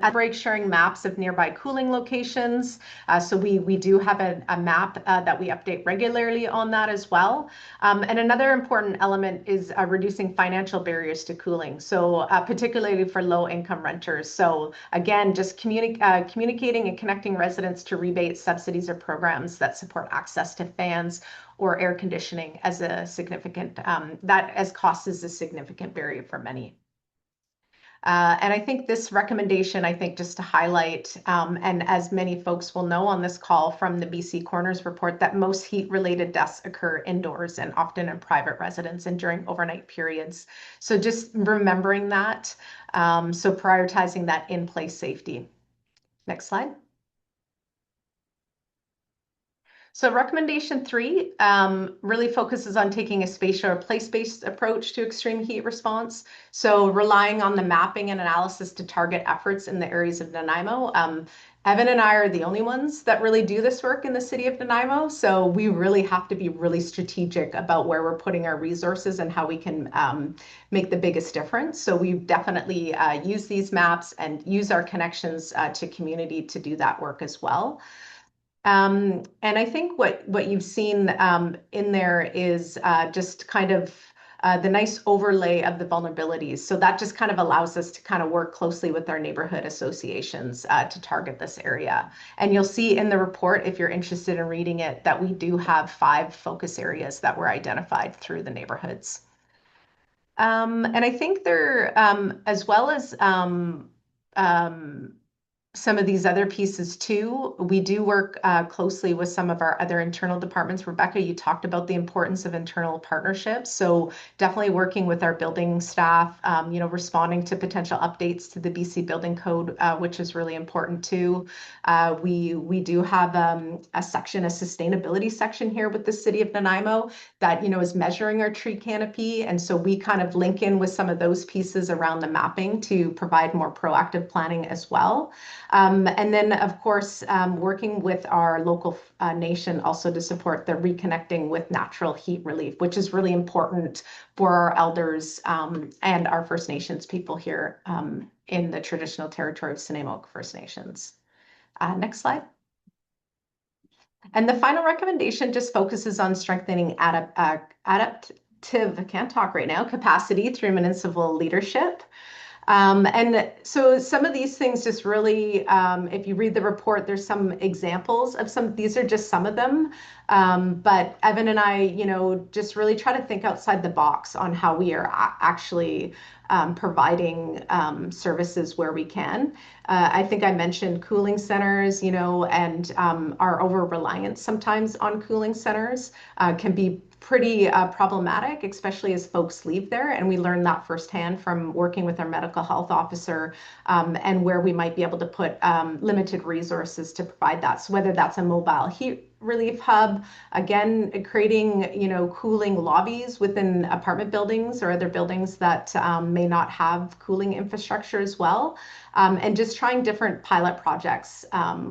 Outbreak sharing maps of nearby cooling locations. So we do have a map that we update regularly on that as well. And another important element is reducing financial barriers to cooling. So particularly for low income renters. So again, just communicating and connecting residents to rebates, subsidies, or programs that support access to fans or air conditioning as a significant, as cost is a significant barrier for many. And I think this recommendation, just to highlight, and as many folks will know on this call from the BC Corners report, that most heat-related deaths occur indoors and often in private residence and during overnight periods. So just remembering that, so prioritizing that in-place safety. Next slide. So recommendation 3 really focuses on taking a spatial or place-based approach to extreme heat response. So relying on the mapping and analysis to target efforts in the areas of Nanaimo. Evan and I are the only ones that really do this work in the city of Nanaimo. So we really have to be really strategic about where we're putting our resources and how we can make the biggest difference. So we definitely use these maps and use our connections to community to do that work as well. And I think what you've seen in there is just kind of the nice overlay of the vulnerabilities. So that just kind of allows us to kind of work closely with our neighborhood associations to target this area. And you'll see in the report, if you're interested in reading it, that we do have 5 focus areas that were identified through the neighborhoods. And I think there, as well as some of these other pieces too, we do work closely with some of our other internal departments. Rebecca, you talked about the importance of internal partnerships. So definitely working with our building staff, responding to potential updates to the BC Building Code, which is really important too. We do have a section, a sustainability section here with the City of Nanaimo that, is measuring our tree canopy. And so we kind of link in with some of those pieces around the mapping to provide more proactive planning as well. And then, of course, working with our local nation also to support the reconnecting with natural heat relief, which is really important for our elders and our First Nations people here in the traditional territory of Nanaimo First Nations. Next slide. And the final recommendation just focuses on strengthening adaptive, I can't talk right now, capacity through municipal leadership. And so some of these things just really, if you read the report, there's some examples of some, these are just some of them. But Evan and I, just really try to think outside the box on how we are actually providing services where we can. I think I mentioned cooling centers, and our over-reliance sometimes on cooling centers can be pretty problematic, especially as folks leave there. And we learned that firsthand from working with our medical health officer, and where we might be able to put limited resources to provide that. So whether that's a mobile heat relief hub, again, creating, cooling lobbies within apartment buildings or other buildings that may not have cooling infrastructure as well. And just trying different pilot projects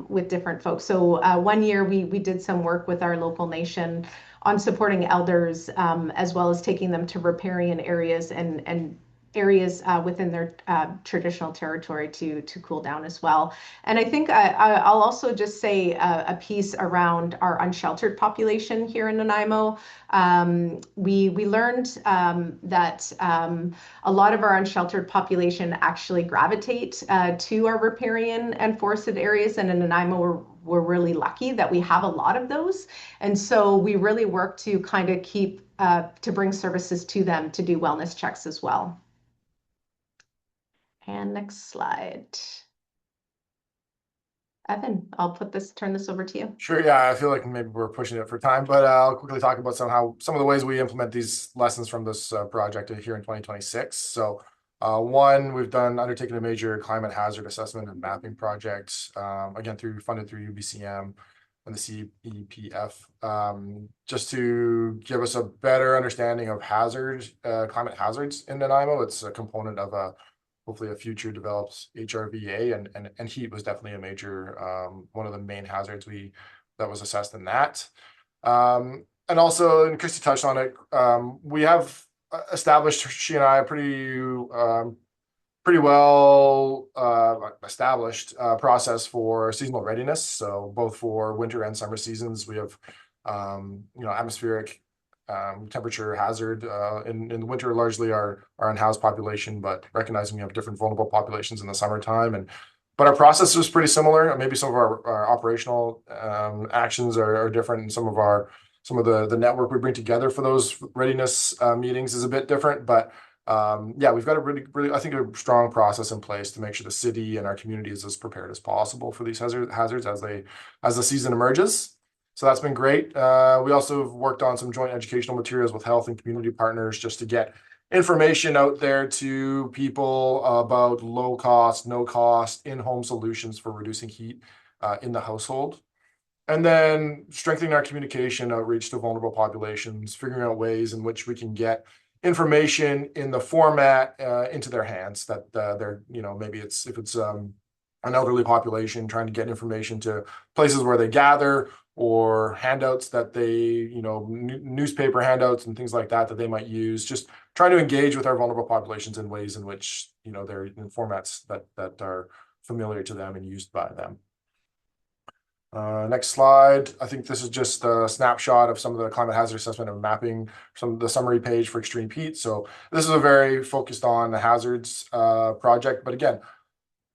with different folks. So one year we did some work with our local nation on supporting elders, as well as taking them to riparian areas and areas within their traditional territory to cool down as well. And I think I'll also just say a piece around our unsheltered population here in Nanaimo. We learned that a lot of our unsheltered population actually gravitate to our riparian and forested areas, and in Nanaimo we're really lucky that we have a lot of those. And so we really work to kind of keep to bring services to them to do wellness checks as well. And next slide. Evan, I'll turn this over to you. Sure. Yeah, I feel like maybe we're pushing it for time, but I'll quickly talk about some of the ways we implement these lessons from this project here in 2026. So one, we've undertaken a major climate hazard assessment and mapping project, again, funded through UBCM and the CEPF, just to give us a better understanding of climate hazards in Nanaimo. It's a component of hopefully a future develops HRVA, and heat was definitely a major, one of the main hazards that was assessed in that. And also, and Christy touched on it, we have established, she and I, a pretty well established process for seasonal readiness. So both for winter and summer seasons, we have atmospheric temperature hazard in the winter, largely our unhoused population, but recognizing we have different vulnerable populations in the summertime. But our process is pretty similar. Maybe some of our operational actions are different, and some of the network we bring together for those readiness meetings is a bit different. But yeah, we've got a really, I think, a strong process in place to make sure the city and our community is as prepared as possible for these hazards as the season emerges. So that's been great. We also have worked on some joint educational materials with health and community partners just to get information out there to people about low cost, no cost, in-home solutions for reducing heat in the household. And then strengthening our communication outreach to vulnerable populations, figuring out ways in which we can get information in the format into their hands that they're, maybe if it's an elderly population, trying to get information to places where they gather, or handouts that they, newspaper handouts and things like that they might use, just trying to engage with our vulnerable populations in ways in which, they're in formats that are familiar to them and used by them. Next slide. I think this is just a snapshot of some of the climate hazard assessment and mapping, some of the summary page for extreme heat. So this is a very focused on the hazards project, but again,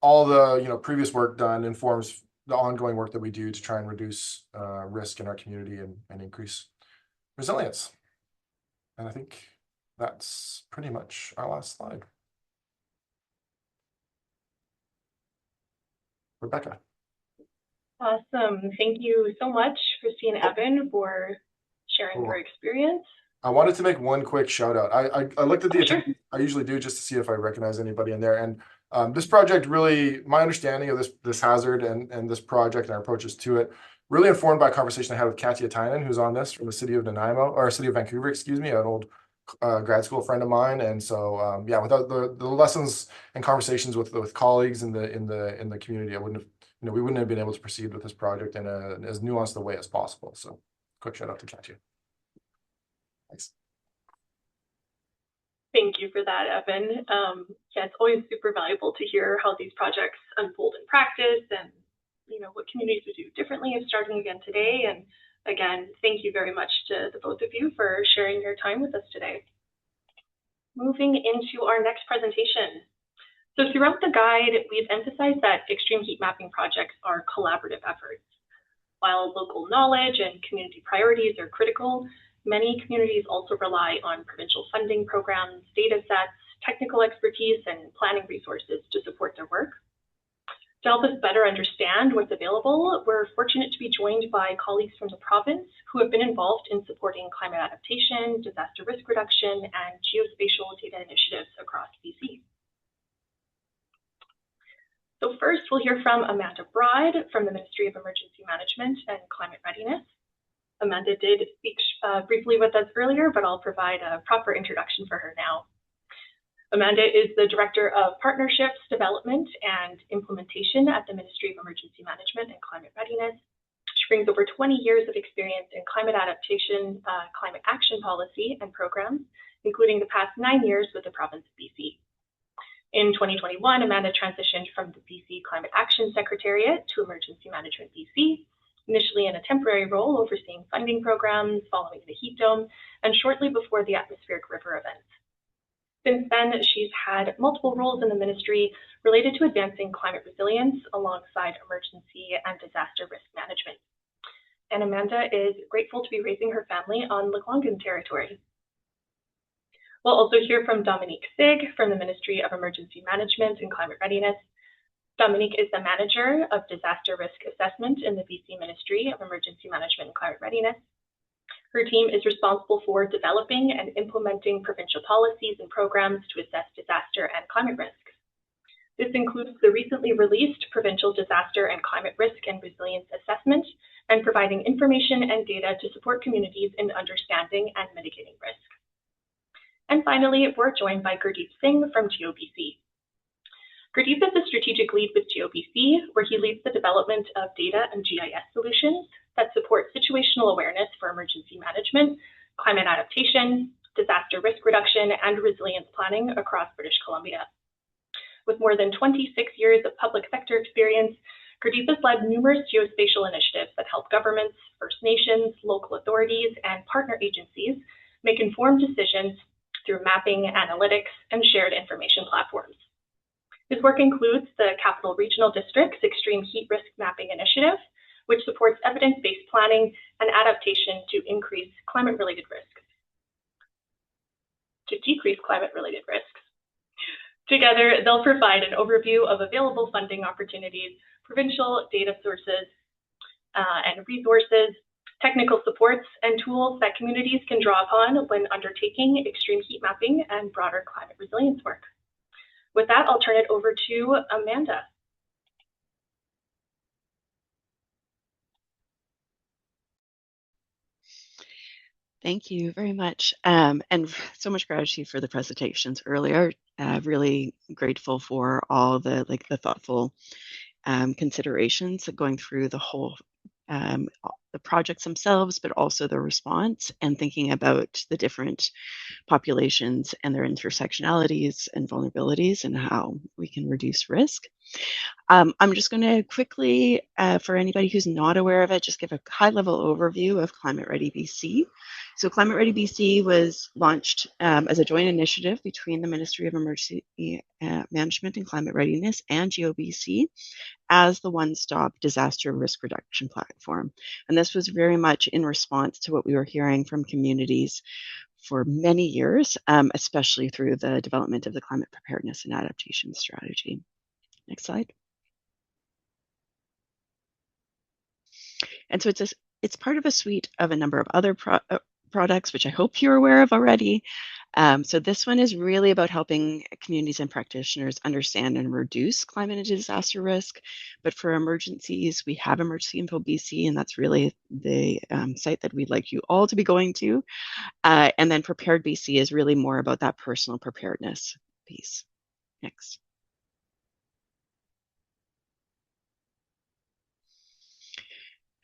all the previous work done informs the ongoing work that we do to try and reduce risk in our community and increase resilience. And I think that's pretty much our last slide. Rebecca. Awesome. Thank you so much, Christy and Evan, for sharing your experience. I wanted to make one quick shout out. I looked at the attendees. I usually do, just to see if I recognize anybody in there. And this project really, my understanding of this hazard and this project and our approaches to it, really informed by a conversation I had with Katia Tynan, who's on this, from the City of Nanaimo, or City of Vancouver, excuse me, an old grad school friend of mine. And so yeah, without the lessons and conversations with colleagues in the community, I wouldn't have, we wouldn't have been able to proceed with this project in as nuanced a way as possible. So quick shout out to Katia. Thanks. Thank you for that, Evan. Yeah, it's always super valuable to hear how these projects unfold in practice and what communities would do differently if starting again today. And again, thank you very much to the both of you for sharing your time with us today. Moving into our next presentation. So throughout the guide, we've emphasized that extreme heat mapping projects are collaborative efforts. While local knowledge and community priorities are critical, many communities also rely on provincial funding programs, data sets, technical expertise, and planning resources to support their work. To help us better understand what's available, we're fortunate to be joined by colleagues from the province who have been involved in supporting climate adaptation, disaster risk reduction, and geospatial data initiatives across BC. So first, we'll hear from Amanda Bride from the Ministry of Emergency Management and Climate Readiness. Amanda did speak briefly with us earlier, but I'll provide a proper introduction for her now. Amanda is the Director of Partnerships, Development, and Implementation at the Ministry of Emergency Management and Climate Readiness. She brings over 20 years of experience in climate adaptation, climate action policy and programs, including the past 9 years with the province of BC. In 2021, Amanda transitioned from the BC Climate Action Secretariat to Emergency Management BC, initially in a temporary role overseeing funding programs following the heat dome and shortly before the atmospheric river events. Since then, she's had multiple roles in the ministry related to advancing climate resilience alongside emergency and disaster risk management. And Amanda is grateful to be raising her family on Lekwungen territory. We'll also hear from Dominique Sig from the Ministry of Emergency Management and Climate Readiness. Dominique is the Manager of Disaster Risk Assessment in the BC Ministry of Emergency Management and Climate Readiness. Her team is responsible for developing and implementing provincial policies and programs to assess disaster and climate risks. This includes the recently released Provincial Disaster and Climate Risk and Resilience Assessment and providing information and data to support communities in understanding and mitigating risk. And finally, we're joined by Gurdeep Singh from GeoBC. Gurdeep is the strategic lead with GeoBC, where he leads the development of data and GIS solutions that support situational awareness for emergency management, climate adaptation, disaster risk reduction, and resilience planning across British Columbia. With more than 26 years of public sector experience, Gurdeep has led numerous geospatial initiatives that help governments, First Nations, local authorities, and partner agencies make informed decisions through mapping, analytics, and shared information platforms. His work includes the Capital Regional District's Extreme Heat Risk Mapping Initiative, which supports evidence-based planning and adaptation to decrease climate-related risks. Together, they'll provide an overview of available funding opportunities, provincial data sources and resources, technical supports, and tools that communities can draw upon when undertaking extreme heat mapping and broader climate resilience work. With that, I'll turn it over to Amanda. Thank you very much. And so much gratitude for the presentations earlier. Really grateful for all the thoughtful considerations going through the whole the projects themselves, but also the response and thinking about the different populations and their intersectionalities and vulnerabilities and how we can reduce risk. I'm just going to quickly, for anybody who's not aware of it, just give a high-level overview of Climate Ready BC. So Climate Ready BC was launched as a joint initiative between the Ministry of Emergency Management and Climate Readiness and GeoBC as the one-stop disaster risk reduction platform. And this was very much in response to what we were hearing from communities for many years, especially through the development of the climate preparedness and adaptation strategy. Next slide. And so it's part of a suite of a number of other products, which I hope you're aware of already. So this one is really about helping communities and practitioners understand and reduce climate and disaster risk. But for emergencies, we have Emergency Info BC, and that's really the site that we'd like you all to be going to. And then Prepared BC is really more about that personal preparedness piece. Next.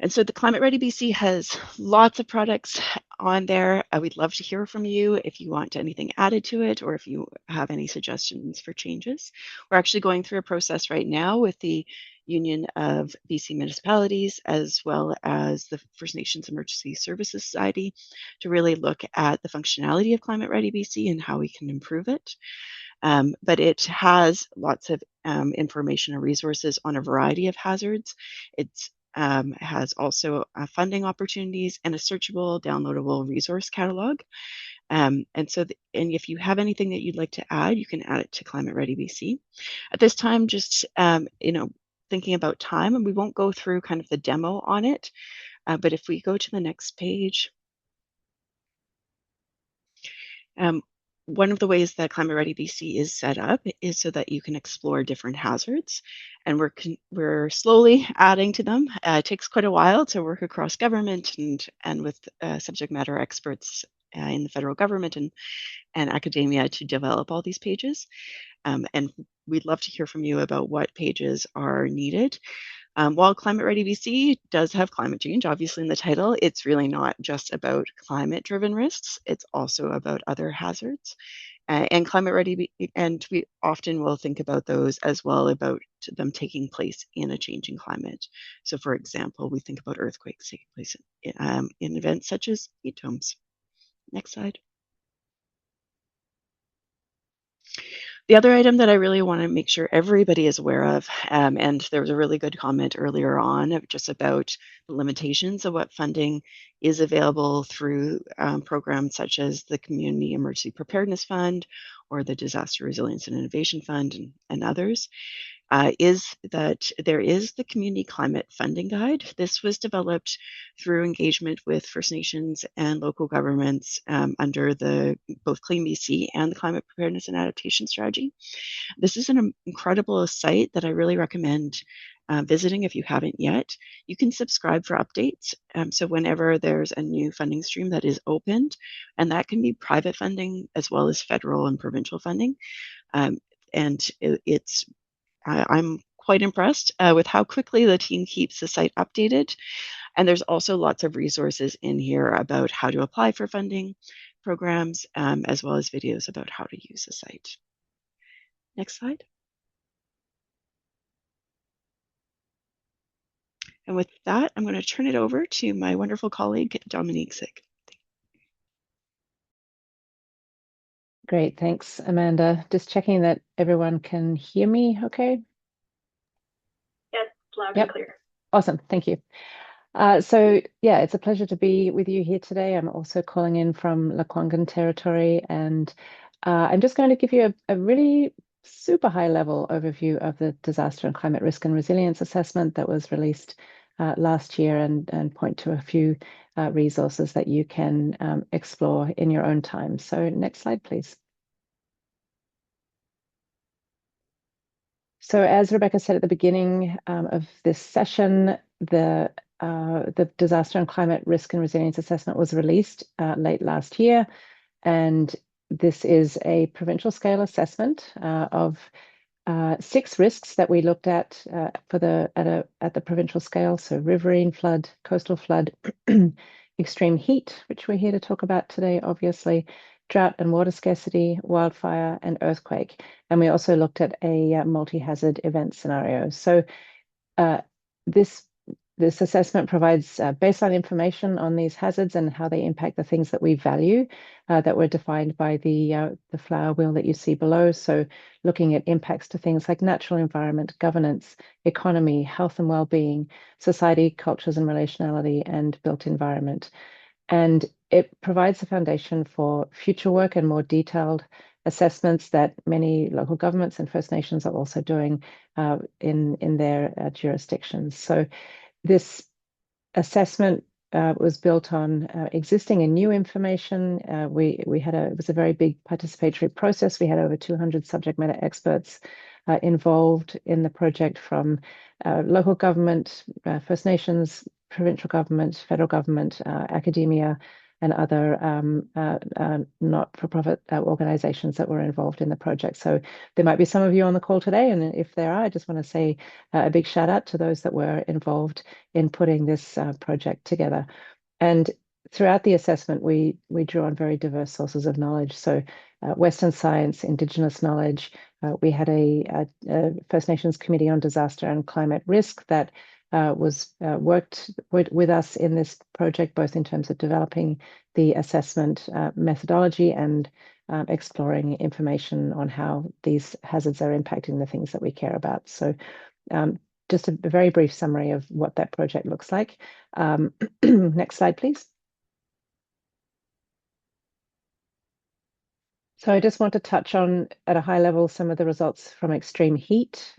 And so the Climate Ready BC has lots of products on there. We'd love to hear from you if you want anything added to it or if you have any suggestions for changes. We're actually going through a process right now with the Union of BC Municipalities, as well as the First Nations Emergency Services Society, to really look at the functionality of Climate Ready BC and how we can improve it. But it has lots of information and resources on a variety of hazards. It has also funding opportunities and a searchable, downloadable resource catalog. And if you have anything that you'd like to add, you can add it to Climate Ready BC. At this time, just thinking about time, and we won't go through kind of the demo on it, but if we go to the next page, one of the ways that Climate Ready BC is set up is so that you can explore different hazards, and we're slowly adding to them. It takes quite a while to work across government and with subject matter experts in the federal government and academia to develop all these pages. And we'd love to hear from you about what pages are needed. While Climate Ready BC does have climate change, obviously in the title, it's really not just about climate-driven risks. It's also about other hazards. And Climate Ready, and we often will think about those as well, about them taking place in a changing climate. So for example, we think about earthquakes taking place in events such as heat domes. Next slide. The other item that I really want to make sure everybody is aware of, and there was a really good comment earlier on just about the limitations of what funding is available through programs such as the Community Emergency Preparedness Fund or the Disaster Resilience and Innovation Fund and others, is that there is the Community Climate Funding Guide. This was developed through engagement with First Nations and local governments under the both Clean BC and the Climate Preparedness and Adaptation Strategy. This is an incredible site that I really recommend visiting if you haven't yet. You can subscribe for updates. So whenever there's a new funding stream that is opened, and that can be private funding as well as federal and provincial funding. I'm quite impressed with how quickly the team keeps the site updated. And there's also lots of resources in here about how to apply for funding programs, as well as videos about how to use the site. Next slide. And with that, I'm going to turn it over to my wonderful colleague, Dominique Sick. Great, thanks, Amanda. Just checking that everyone can hear me okay? Yes, loud Yep. and clear. Awesome, thank you. So yeah, it's a pleasure to be with you here today. I'm also calling in from Lekwungen territory, and I'm just going to give you a really super high level overview of the Disaster and Climate Risk and Resilience Assessment that was released last year, and point to a few resources that you can explore in your own time. So next slide, please. So as Rebecca said at the beginning of this session, the Disaster and Climate Risk and Resilience Assessment was released late last year, and this is a provincial scale assessment of 6 risks that we looked at at the provincial scale. So riverine flood, coastal flood, extreme heat, which we're here to talk about today, obviously, drought and water scarcity, wildfire, and earthquake. And we also looked at a multi-hazard event scenario. So this assessment provides baseline information on these hazards and how they impact the things that we value that were defined by the flower wheel that you see below. So looking at impacts to things like natural environment, governance, economy, health and well-being, society, cultures and relationality, and built environment. And it provides a foundation for future work and more detailed assessments that many local governments and First Nations are also doing in their jurisdictions. So this assessment was built on existing and new information. It was a very big participatory process. We had over 200 subject matter experts involved in the project, from local government, First Nations, provincial government, federal government, academia, and other not-for-profit organizations that were involved in the project. So there might be some of you on the call today, and if there are, I just want to say a big shout out to those that were involved in putting this project together. And throughout the assessment, we drew on very diverse sources of knowledge. So Western science, Indigenous knowledge, We had a First Nations Committee on Disaster and Climate Risk that worked with us in this project, both in terms of developing the assessment methodology and exploring information on how these hazards are impacting the things that we care about. So just a very brief summary of what that project looks like. Next slide, please. So I just want to touch on, at a high level, some of the results from extreme heat.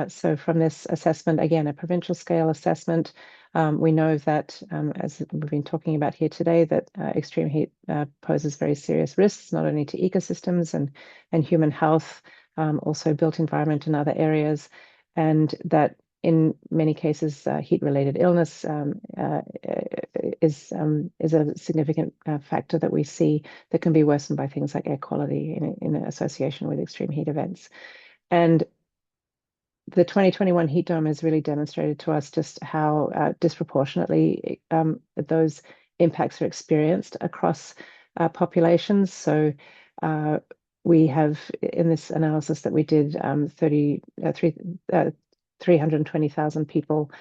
So from this assessment, again, a provincial scale assessment, we know that, as we've been talking about here today, that extreme heat poses very serious risks, not only to ecosystems and human health, also built environment and other areas, and that in many cases, heat-related illness is a significant factor that we see that can be worsened by things like air quality in association with extreme heat events. And the 2021 heat dome has really demonstrated to us just how disproportionately those impacts are experienced across populations. So we have, in this analysis that we did, 320,000 people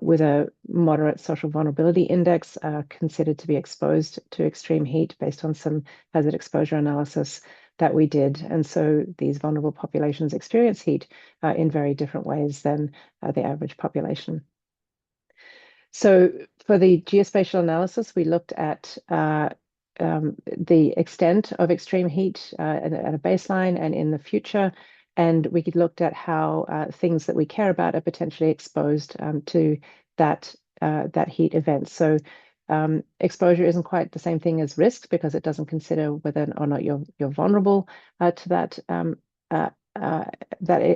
with a moderate social vulnerability index are considered to be exposed to extreme heat based on some hazard exposure analysis that we did. And so these vulnerable populations experience heat in very different ways than the average population. So for the geospatial analysis, we looked at the extent of extreme heat at a baseline and in the future. And we looked at how things that we care about are potentially exposed to that heat event. So exposure isn't quite the same thing as risk, because it doesn't consider whether or not you're vulnerable to that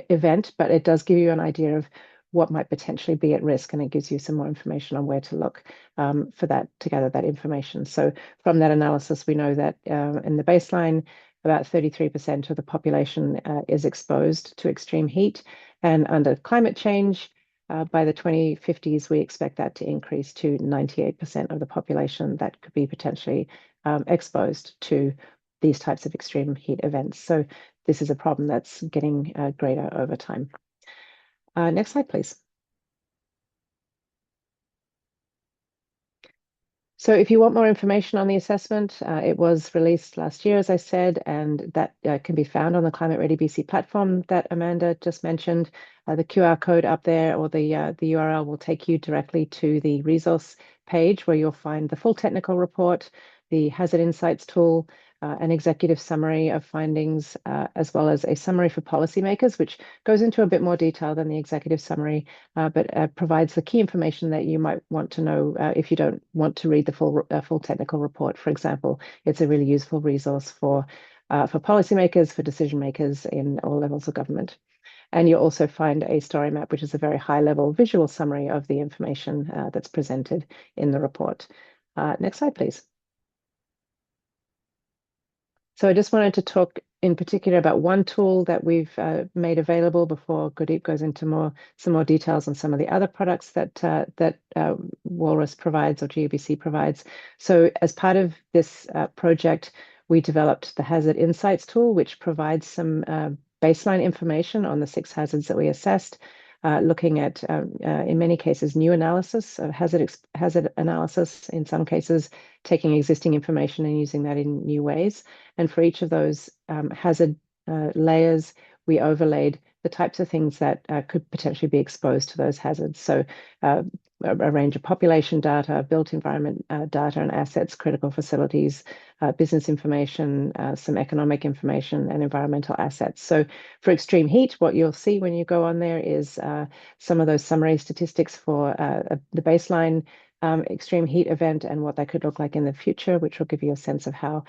event, but it does give you an idea of what might potentially be at risk, and it gives you some more information on where to look for that, to gather that information. So from that analysis, we know that in the baseline, about 33% of the population is exposed to extreme heat, and under climate change, by the 2050s, we expect that to increase to 98% of the population that could be potentially exposed to these types of extreme heat events. So this is a problem that's getting greater over time. Next slide, please. So if you want more information on the assessment, it was released last year, as I said, and that can be found on the Climate Ready BC platform that Amanda just mentioned. The QR code up there, or the URL, will take you directly to the resource page, where you'll find the full technical report, the Hazard Insights tool, an executive summary of findings, as well as a summary for policymakers, which goes into a bit more detail than the executive summary, but provides the key information that you might want to know if you don't want to read the full technical report. For example, it's a really useful resource for policymakers, for decision makers in all levels of government. And you'll also find a story map, which is a very high-level visual summary of the information that's presented in the report. Next slide, please. So I just wanted to talk in particular about one tool that we've made available before Gurdeep goes into some more details on some of the other products that Walrus provides, or GeoBC provides. So as part of this project, we developed the Hazard Insights tool, which provides some baseline information on the 6 hazards that we assessed, looking at, in many cases, new analysis, hazard analysis, in some cases, taking existing information and using that in new ways. And for each of those hazard layers, we overlaid the types of things that could potentially be exposed to those hazards. So a range of population data, built environment data and assets, critical facilities, business information, some economic information, and environmental assets. So for extreme heat, what you'll see when you go on there is some of those summary statistics for the baseline extreme heat event and what that could look like in the future, which will give you a sense of how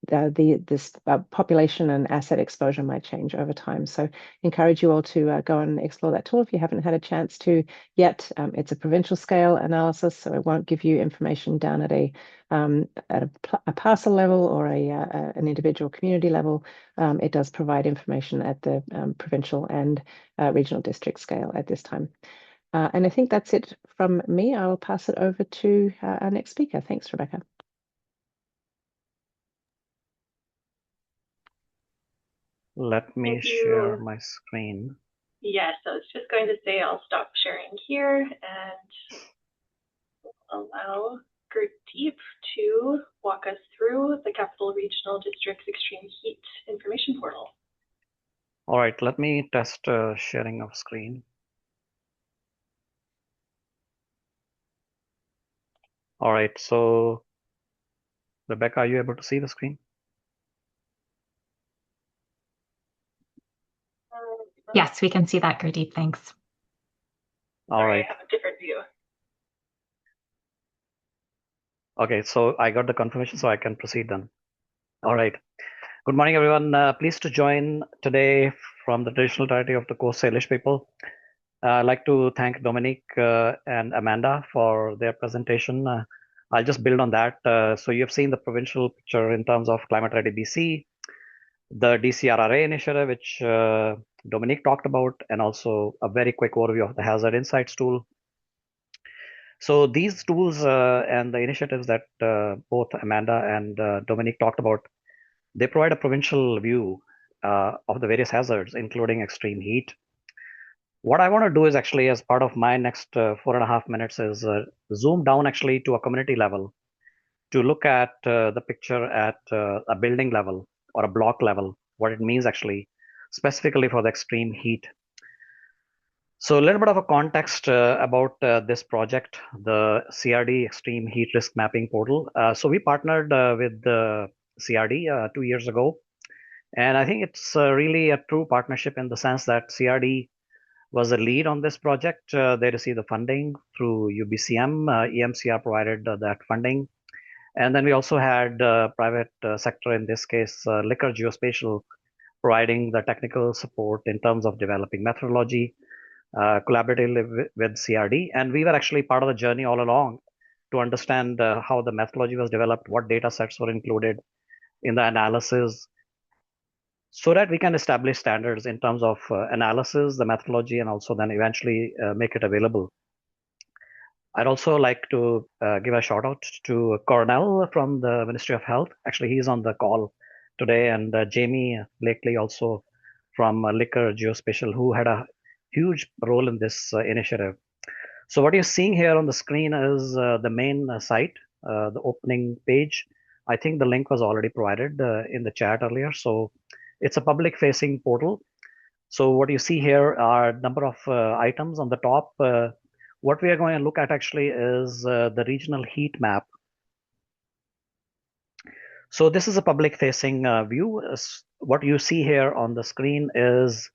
this population and asset exposure might change over time. So encourage you all to go and explore that tool if you haven't had a chance to yet. It's a provincial scale analysis, so it won't give you information down at a parcel level or an individual community level. It does provide information at the provincial and regional district scale at this time. And I think that's it from me. I'll pass it over to our next speaker. Thanks, Rebecca. Let me share my screen. Yes, I was just going to say I'll stop sharing here and allow Gurdeep to walk us through the Capital Regional District's Extreme Heat Information Portal. All right, let me test sharing of screen. All right, so Rebecca, are you able to see the screen? Yes, we can see that, Gurdeep. Thanks. All right. I have a different view. Okay, so I got the confirmation, so I can proceed then. All right. Good morning, everyone. Pleased to join today from the traditional territory of the Coast Salish people. I'd like to thank Dominique and Amanda for their presentation. I'll just build on that. So you've seen the provincial picture in terms of Climate Ready BC, the DCRRA initiative, which Dominique talked about, and also a very quick overview of the Hazard Insights tool. So these tools and the initiatives that both Amanda and Dominique talked about, they provide a provincial view of the various hazards, including extreme heat. What I want to do is actually, as part of my next 4.5 minutes, is zoom down actually to a community level to look at the picture at a building level or a block level, what it means actually, specifically for the extreme heat. So a little bit of a context about this project, the CRD Extreme Heat Risk Mapping Portal. So we partnered with the CRD 2 years ago. And I think it's really a true partnership in the sense that CRD was a lead on this project. They received the funding through UBCM. EMCR provided that funding. And then we also had private sector, in this case, Liquor Geospatial, providing the technical support in terms of developing methodology, collaboratively with CRD. And we were actually part of the journey all along to understand how the methodology was developed, what data sets were included in the analysis, so that we can establish standards in terms of analysis, the methodology, and also then eventually make it available. I'd also like to give a shout out to Cornell from the Ministry of Health. Actually, he's on the call today, and Jamie Blakely also from Liquor Geospatial, who had a huge role in this initiative. So what you're seeing here on the screen is the main site, the opening page. I think the link was already provided in the chat earlier. So it's a public facing portal. So what you see here are a number of items on the top. What we are going to look at actually is the regional heat map. So this is a public facing view. What you see here on the screen is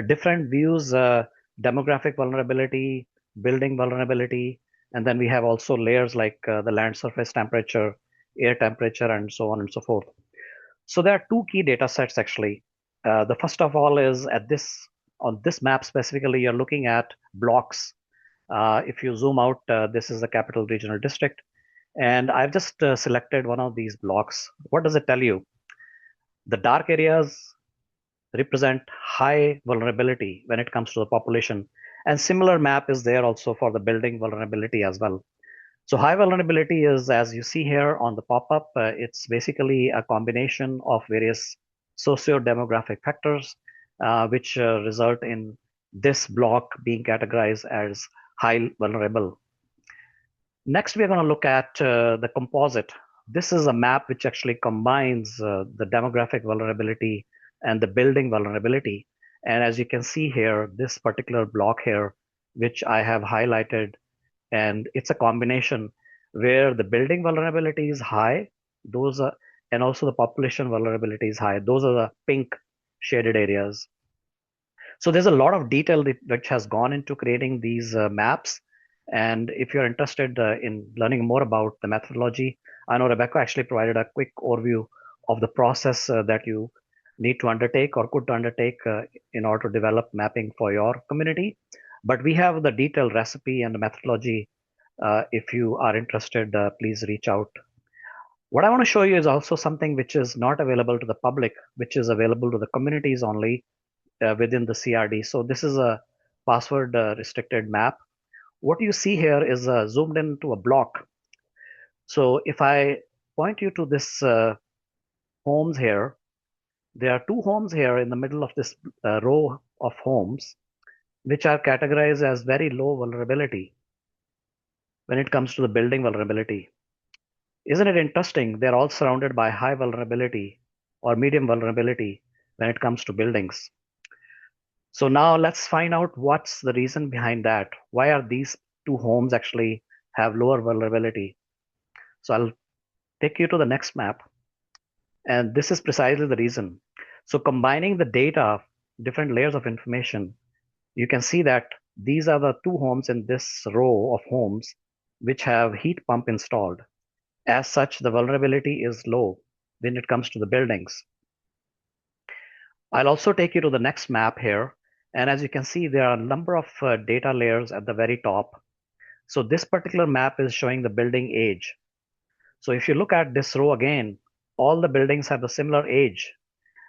different views, demographic vulnerability, building vulnerability, and then we have also layers like the land surface temperature, air temperature, and so on and so forth. So there are two key data sets actually. The first of all is on this map specifically, you're looking at blocks. If you zoom out, this is the Capital Regional District. And I've just selected one of these blocks. What does it tell you? The dark areas represent high vulnerability when it comes to the population. And similar map is there also for the building vulnerability as well. So high vulnerability is, as you see here on the pop-up, it's basically a combination of various socio-demographic factors, which result in this block being categorized as high vulnerable. Next, we're going to look at the composite. This is a map which actually combines the demographic vulnerability and the building vulnerability. And as you can see here, this particular block here, which I have highlighted, and it's a combination where the building vulnerability is high, and also the population vulnerability is high. Those are the pink shaded areas. So there's a lot of detail which has gone into creating these maps. And if you're interested in learning more about the methodology, I know Rebecca actually provided a quick overview of the process that you need to undertake or could undertake in order to develop mapping for your community. But we have the detailed recipe and the methodology. If you are interested, please reach out. What I want to show you is also something which is not available to the public, which is available to the communities only within the CRD. So this is a password restricted map. What you see here is zoomed into a block. So if I point you to this homes here, there are 2 homes here in the middle of this row of homes, which are categorized as very low vulnerability when it comes to the building vulnerability. Isn't it interesting? They're all surrounded by high vulnerability or medium vulnerability when it comes to buildings. So now let's find out what's the reason behind that. Why are these 2 homes actually have lower vulnerability? So I'll take you to the next map. And this is precisely the reason. So combining the data, different layers of information, you can see that these are the 2 homes in this row of homes which have heat pump installed. As such, the vulnerability is low when it comes to the buildings. I'll also take you to the next map here. And as you can see, there are a number of data layers at the very top. So this particular map is showing the building age. So if you look at this row again, all the buildings have a similar age.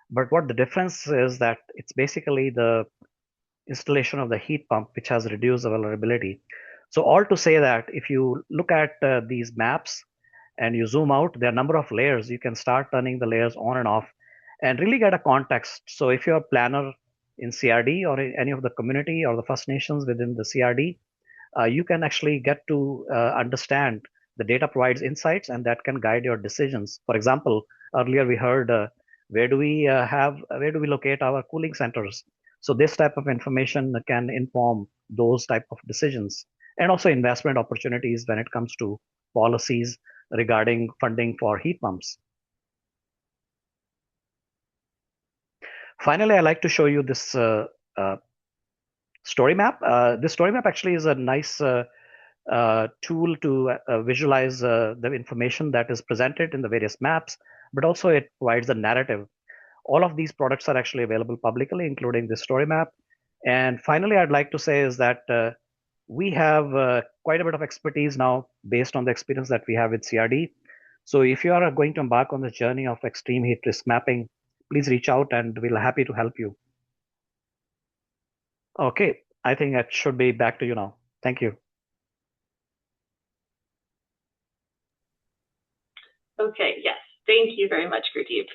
But what the difference is that it's basically the installation of the heat pump, which has reduced the vulnerability. So all to say that if you look at these maps and you zoom out, there are a number of layers. You can start turning the layers on and off and really get a context. So if you're a planner in CRD or in any of the community or the First Nations within the CRD, you can actually get to understand the data provides insights and that can guide your decisions. For example, earlier we heard where do we locate our cooling centers? So this type of information can inform those type of decisions, and also investment opportunities when it comes to policies regarding funding for heat pumps. Finally, I'd like to show you this story map. This story map actually is a nice tool to visualize the information that is presented in the various maps, but also it provides a narrative. All of these products are actually available publicly, including this story map. And finally, I'd like to say is that we have quite a bit of expertise now based on the experience that we have with CRD. So if you are going to embark on the journey of extreme heat risk mapping, please reach out and we'll happy to help you. Okay, I think that should be back to you now. Thank you. Okay, yes, thank you very much, Gurdeep.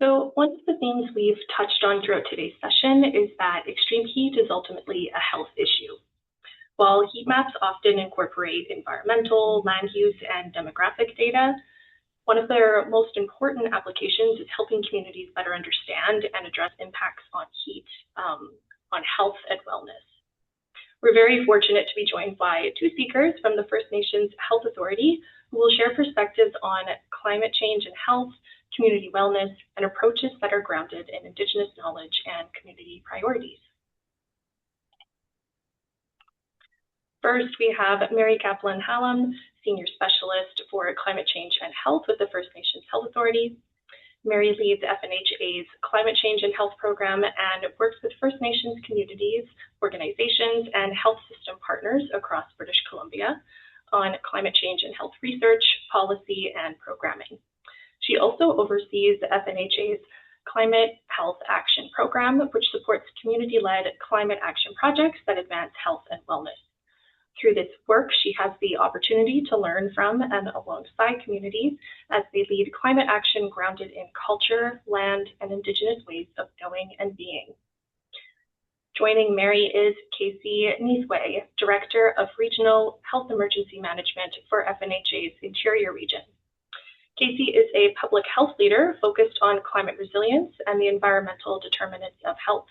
So one of the themes we've touched on throughout today's session is that extreme heat is ultimately a health issue. While heat maps often incorporate environmental, land use, and demographic data, one of their most important applications is helping communities better understand and address impacts on heat, on health and wellness. We're very fortunate to be joined by 2 speakers from the First Nations Health Authority who will share perspectives on climate change and health, community wellness, and approaches that are grounded in Indigenous knowledge and community priorities. First, we have Mary Kaplan-Hallam, Senior Specialist for Climate Change and Health with the First Nations Health Authority. Mary leads FNHA's Climate Change and Health Program and works with First Nations communities, organizations, and health system partners across British Columbia on climate change and health research, policy, and programming. She also oversees the FNHA's Climate Health Action Program, which supports community-led climate action projects that advance health and wellness. Through this work, she has the opportunity to learn from and alongside communities as they lead climate action grounded in culture, land, and Indigenous ways of knowing and being. Joining Mary is Casey Nisway, Director of Regional Health Emergency Management for FNHA's Interior Region. Casey is a public health leader focused on climate resilience and the environmental determinants of health.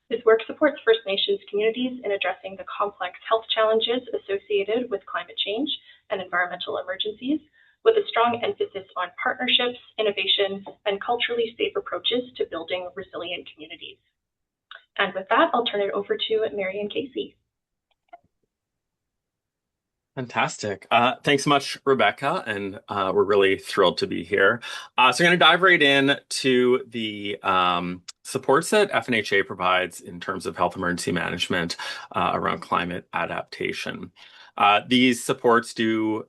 His work supports First Nations communities in addressing the complex health challenges associated with climate change and environmental emergencies, with a strong emphasis on partnerships, innovation, and culturally safe approaches to building resilient communities. And with that, I'll turn it over to Mary and Casey. Fantastic. Thanks so much, Rebecca, and we're really thrilled to be here. So I'm going to dive right in to the supports that FNHA provides in terms of health emergency management around climate adaptation. These supports do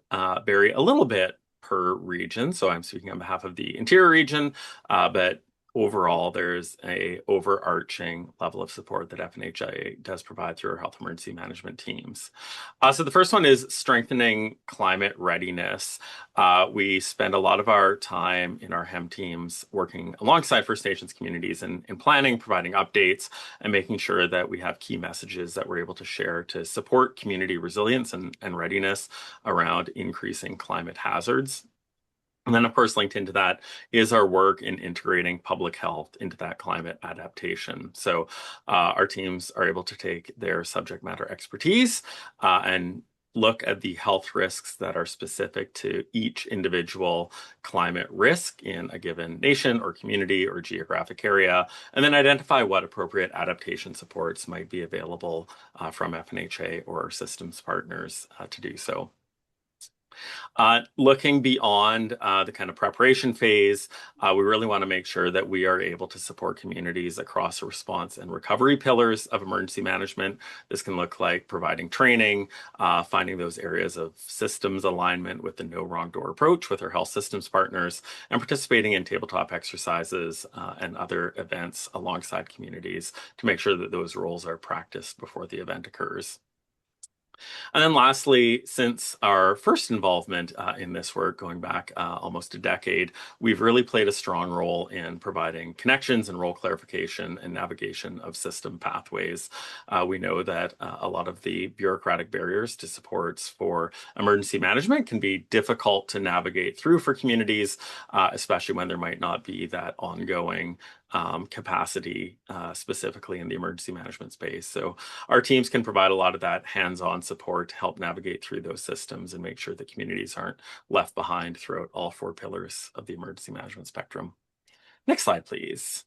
vary a little bit per region, so I'm speaking on behalf of the Interior region, but overall, there's a overarching level of support that FNHA does provide through our health emergency management teams. So the first one is strengthening climate readiness. We spend a lot of our time in our HEM teams working alongside First Nations communities in planning, providing updates, and making sure that we have key messages that we're able to share to support community resilience and readiness around increasing climate hazards. And then, of course, linked into that is our work in integrating public health into that climate adaptation. So our teams are able to take their subject matter expertise and look at the health risks that are specific to each individual climate risk in a given nation or community or geographic area, and then identify what appropriate adaptation supports might be available from FNHA or our systems partners to do so. Looking beyond the kind of preparation phase, we really want to make sure that we are able to support communities across the response and recovery pillars of emergency management. This can look like providing training, finding those areas of systems alignment with the no wrong door approach with our health systems partners, and participating in tabletop exercises and other events alongside communities to make sure that those roles are practiced before the event occurs. And then lastly, since our first involvement in this work going back almost a decade, we've really played a strong role in providing connections and role clarification and navigation of system pathways. We know that a lot of the bureaucratic barriers to supports for emergency management can be difficult to navigate through for communities, especially when there might not be that ongoing capacity specifically in the emergency management space. So our teams can provide a lot of that hands-on support to help navigate through those systems and make sure that communities aren't left behind throughout all four pillars of the emergency management spectrum. Next slide, please.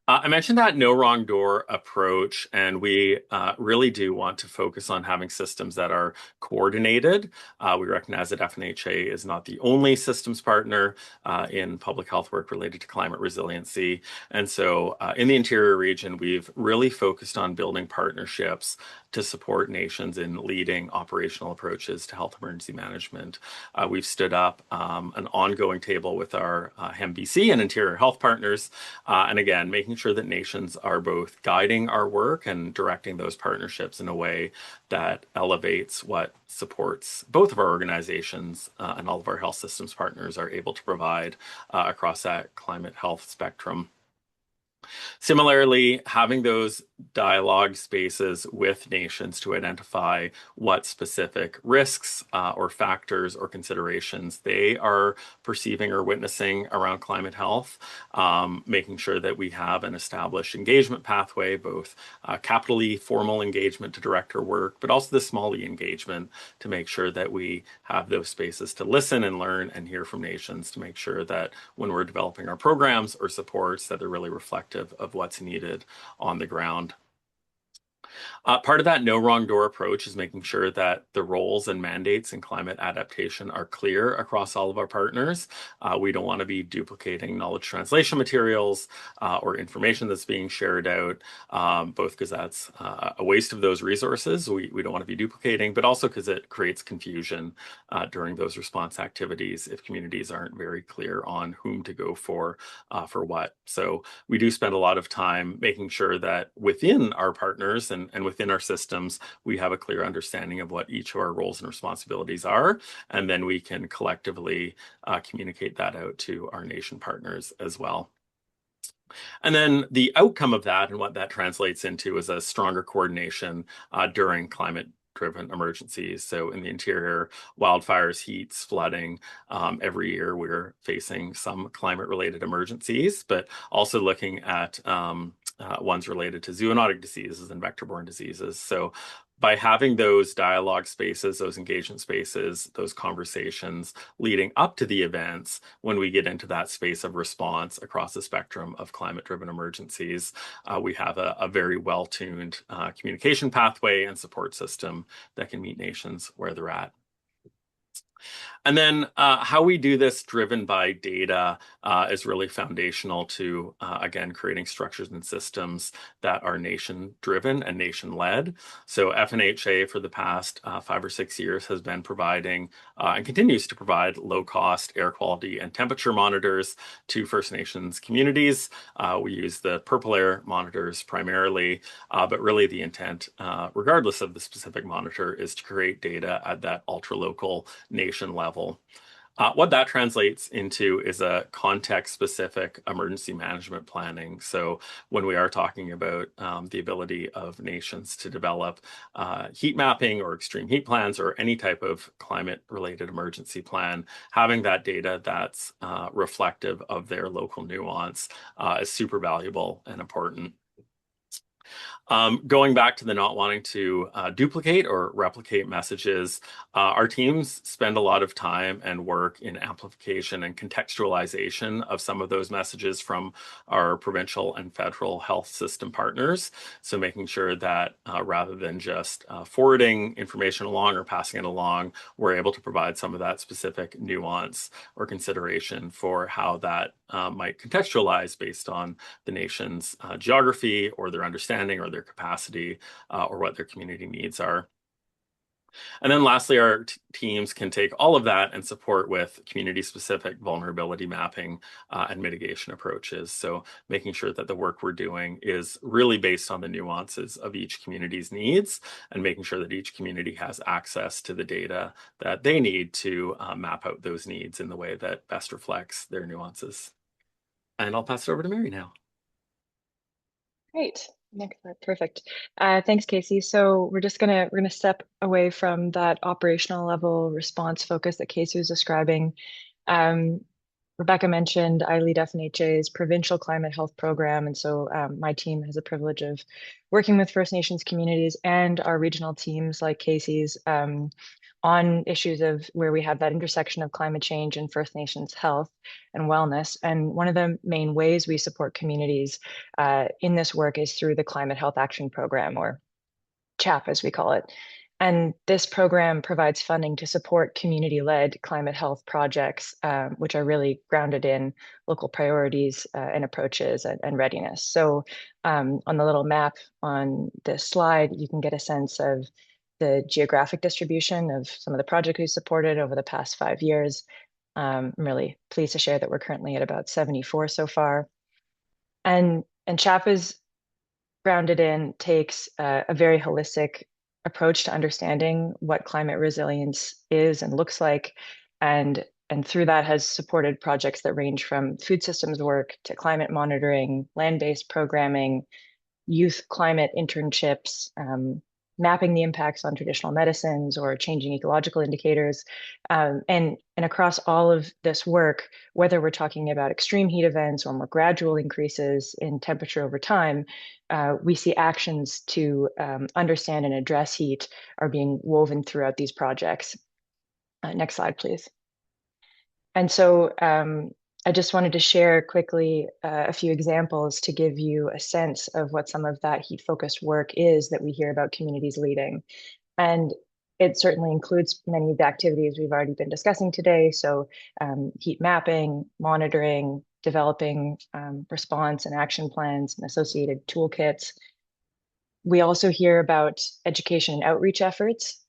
I mentioned that no wrong door approach, and we really do want to focus on having systems that are coordinated. We recognize that FNHA is not the only systems partner in public health work related to climate resiliency. And so in the interior region, we've really focused on building partnerships to support nations in leading operational approaches to health emergency management. We've stood up an ongoing table with our HEMBC and interior health partners, and again, making sure that nations are both guiding our work and directing those partnerships in a way that elevates what supports both of our organizations and all of our health systems partners are able to provide across that climate health spectrum. Similarly, having those dialogue spaces with nations to identify what specific risks or factors or considerations they are perceiving or witnessing around climate health, making sure that we have an established engagement pathway, both capital E formal engagement to direct our work, but also the small e engagement to make sure that we have those spaces to listen and learn and hear from nations to make sure that when we're developing our programs or supports that they're really reflective of what's needed on the ground. Part of that no wrong door approach is making sure that the roles and mandates in climate adaptation are clear across all of our partners. We don't want to be duplicating knowledge translation materials or information that's being shared out, both because that's a waste of those resources. We don't want to be duplicating, but also because it creates confusion during those response activities if communities aren't very clear on whom to go for what. So we do spend a lot of time making sure that within our partners and within our systems, we have a clear understanding of what each of our roles and responsibilities are, and then we can collectively communicate that out to our nation partners as well. And then the outcome of that and what that translates into is a stronger coordination during climate-driven emergencies. So in the interior, wildfires, heats, flooding, every year we're facing some climate-related emergencies, but also looking at ones related to zoonotic diseases and vector-borne diseases. So by having those dialogue spaces, those engagement spaces, those conversations leading up to the events, when we get into that space of response across the spectrum of climate-driven emergencies, we have a very well-tuned communication pathway and support system that can meet nations where they're at. And then how we do this driven by data is really foundational to, again, creating structures and systems that are nation-driven and nation-led. So FNHA for the past 5 or 6 years has been providing and continues to provide low-cost air quality and temperature monitors to First Nations communities. We use the purple air monitors primarily, but really the intent, regardless of the specific monitor, is to create data at that ultra-local nation level. What that translates into is a context-specific emergency management planning. So when we are talking about the ability of nations to develop heat mapping or extreme heat plans or any type of climate-related emergency plan, having that data that's reflective of their local nuance is super valuable and important. Going back to the not wanting to duplicate or replicate messages, our teams spend a lot of time and work in amplification and contextualization of some of those messages from our provincial and federal health system partners. So making sure that rather than just forwarding information along or passing it along, we're able to provide some of that specific nuance or consideration for how that might contextualize based on the nation's geography or their understanding or their capacity or what their community needs are. And then lastly, our teams can take all of that and support with community-specific vulnerability mapping and mitigation approaches. So making sure that the work we're doing is really based on the nuances of each community's needs and making sure that each community has access to the data that they need to map out those needs in the way that best reflects their nuances. And I'll pass it over to Mary now. Great. Perfect. Thanks, Casey. So we're gonna step away from that operational level response focus that Casey was describing. Rebecca mentioned I lead FNHA's Provincial Climate Health Program, and so my team has the privilege of working with First Nations communities and our regional teams like Casey's on issues of where we have that intersection of climate change and First Nations health and wellness. And one of the main ways we support communities in this work is through the Climate Health Action Program, or CHAP as we call it. And this program provides funding to support community-led climate health projects, which are really grounded in local priorities and approaches and readiness. So on the little map on this slide, you can get a sense of the geographic distribution of some of the projects we supported over the past 5 years. I'm really pleased to share that we're currently at about 74 so far. And CHAP is grounded in, takes a very holistic approach to understanding what climate resilience is and looks like, and through that has supported projects that range from food systems work to climate monitoring, land-based programming, youth climate internships, mapping the impacts on traditional medicines or changing ecological indicators. And across all of this work, whether we're talking about extreme heat events or more gradual increases in temperature over time, we see actions to understand and address heat are being woven throughout these projects. Next slide, please. And so I just wanted to share quickly a few examples to give you a sense of what some of that heat-focused work is that we hear about communities leading. And it certainly includes many of the activities we've already been discussing today. So heat mapping, monitoring, developing response and action plans and associated toolkits. We also hear about education and outreach efforts,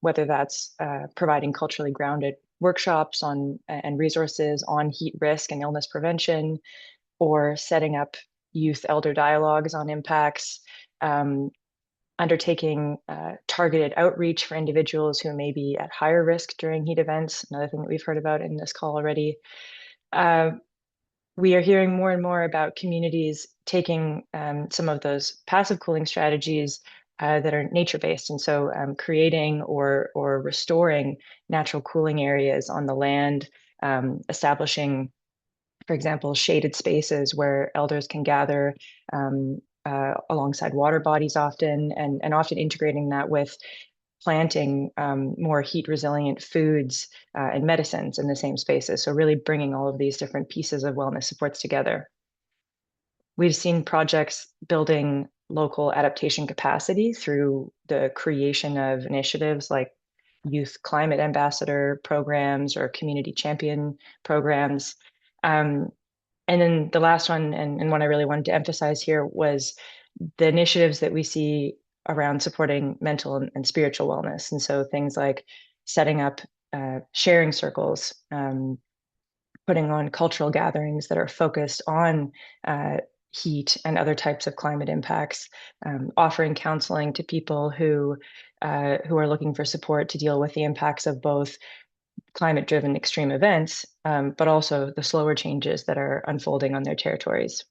whether that's providing culturally grounded workshops on and resources on heat risk and illness prevention, or setting up youth elder dialogues on impacts, undertaking targeted outreach for individuals who may be at higher risk during heat events, another thing that we've heard about in this call already. We are hearing more and more about communities taking some of those passive cooling strategies that are nature-based, and so creating or restoring natural cooling areas on the land, establishing, for example, shaded spaces where elders can gather alongside water bodies often, and often integrating that with planting more heat-resilient foods and medicines in the same spaces. So really bringing all of these different pieces of wellness supports together. We've seen projects building local adaptation capacity through the creation of initiatives like youth climate ambassador programs or community champion programs. And then the last one, and one I really wanted to emphasize here, was the initiatives that we see around supporting mental and spiritual wellness. And so things like setting up sharing circles, putting on cultural gatherings that are focused on heat and other types of climate impacts, offering counseling to people who are looking for support to deal with the impacts of both climate-driven extreme events, but also the slower changes that are unfolding on their territories.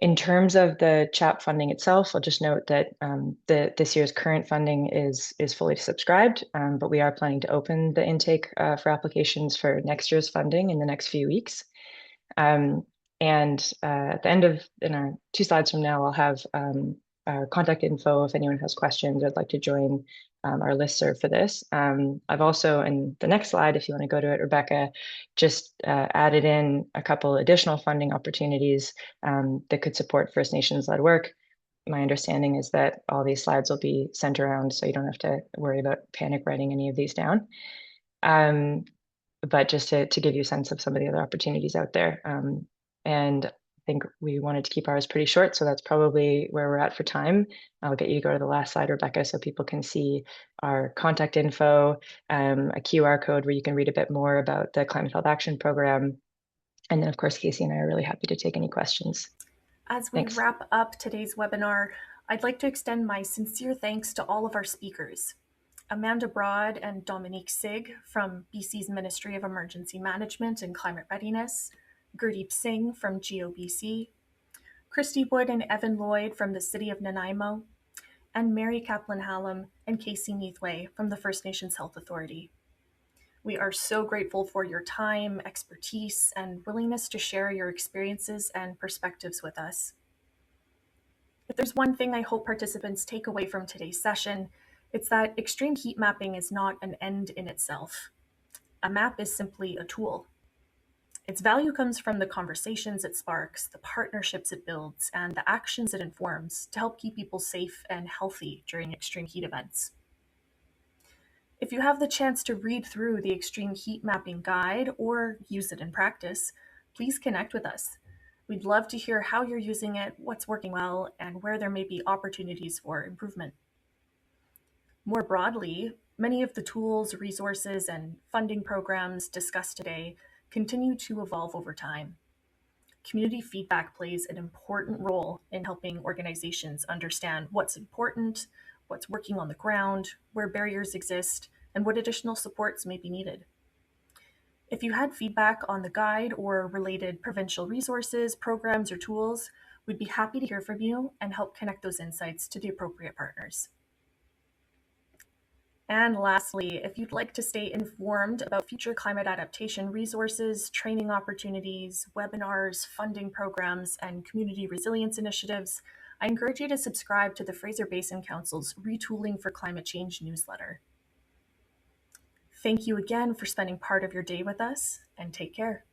In terms of the CHAP funding itself, I'll just note that this year's current funding is fully subscribed, but we are planning to open the intake for applications for next year's funding in the next few weeks. And at the end of, in our 2 slides from now, I'll have our contact info if anyone has questions or would like to join our listserv for this. I've also, in the next slide, if you want to go to it, Rebecca, just added in a couple additional funding opportunities that could support First Nations-led work. My understanding is that all these slides will be sent around, so you don't have to worry about panic writing any of these down. But just to give you a sense of some of the other opportunities out there. And I think we wanted to keep ours pretty short, so that's probably where we're at for time. I'll get you to go to the last slide, Rebecca, so people can see our contact info, a QR code where you can read a bit more about the Climate Health Action Program. And then, of course, Casey and I are really happy to take any questions. As we wrap up today's webinar, I'd like to extend my sincere thanks to all of our speakers. Amanda Broad and Dominique Sig from BC's Ministry of Emergency Management and Climate Readiness, Gurdeep Singh from GeoBC, Christy Wood and Evan Lloyd from the City of Nanaimo, and Mary Kaplan-Hallam and Casey Neathway from the First Nations Health Authority. We are so grateful for your time, expertise, and willingness to share your experiences and perspectives with us. If there's one thing I hope participants take away from today's session, it's that extreme heat mapping is not an end in itself. A map is simply a tool. Its value comes from the conversations it sparks, the partnerships it builds, and the actions it informs to help keep people safe and healthy during extreme heat events. If you have the chance to read through the Extreme Heat Mapping Guide or use it in practice, please connect with us. We'd love to hear how you're using it, what's working well, and where there may be opportunities for improvement. More broadly, many of the tools, resources, and funding programs discussed today continue to evolve over time. Community feedback plays an important role in helping organizations understand what's important, what's working on the ground, where barriers exist, and what additional supports may be needed. If you had feedback on the guide or related provincial resources, programs, or tools, we'd be happy to hear from you and help connect those insights to the appropriate partners. And lastly, if you'd like to stay informed about future climate adaptation resources, training opportunities, webinars, funding programs, and community resilience initiatives, I encourage you to subscribe to the Fraser Basin Council's Retooling for Climate Change newsletter. Thank you again for spending part of your day with us, and take care.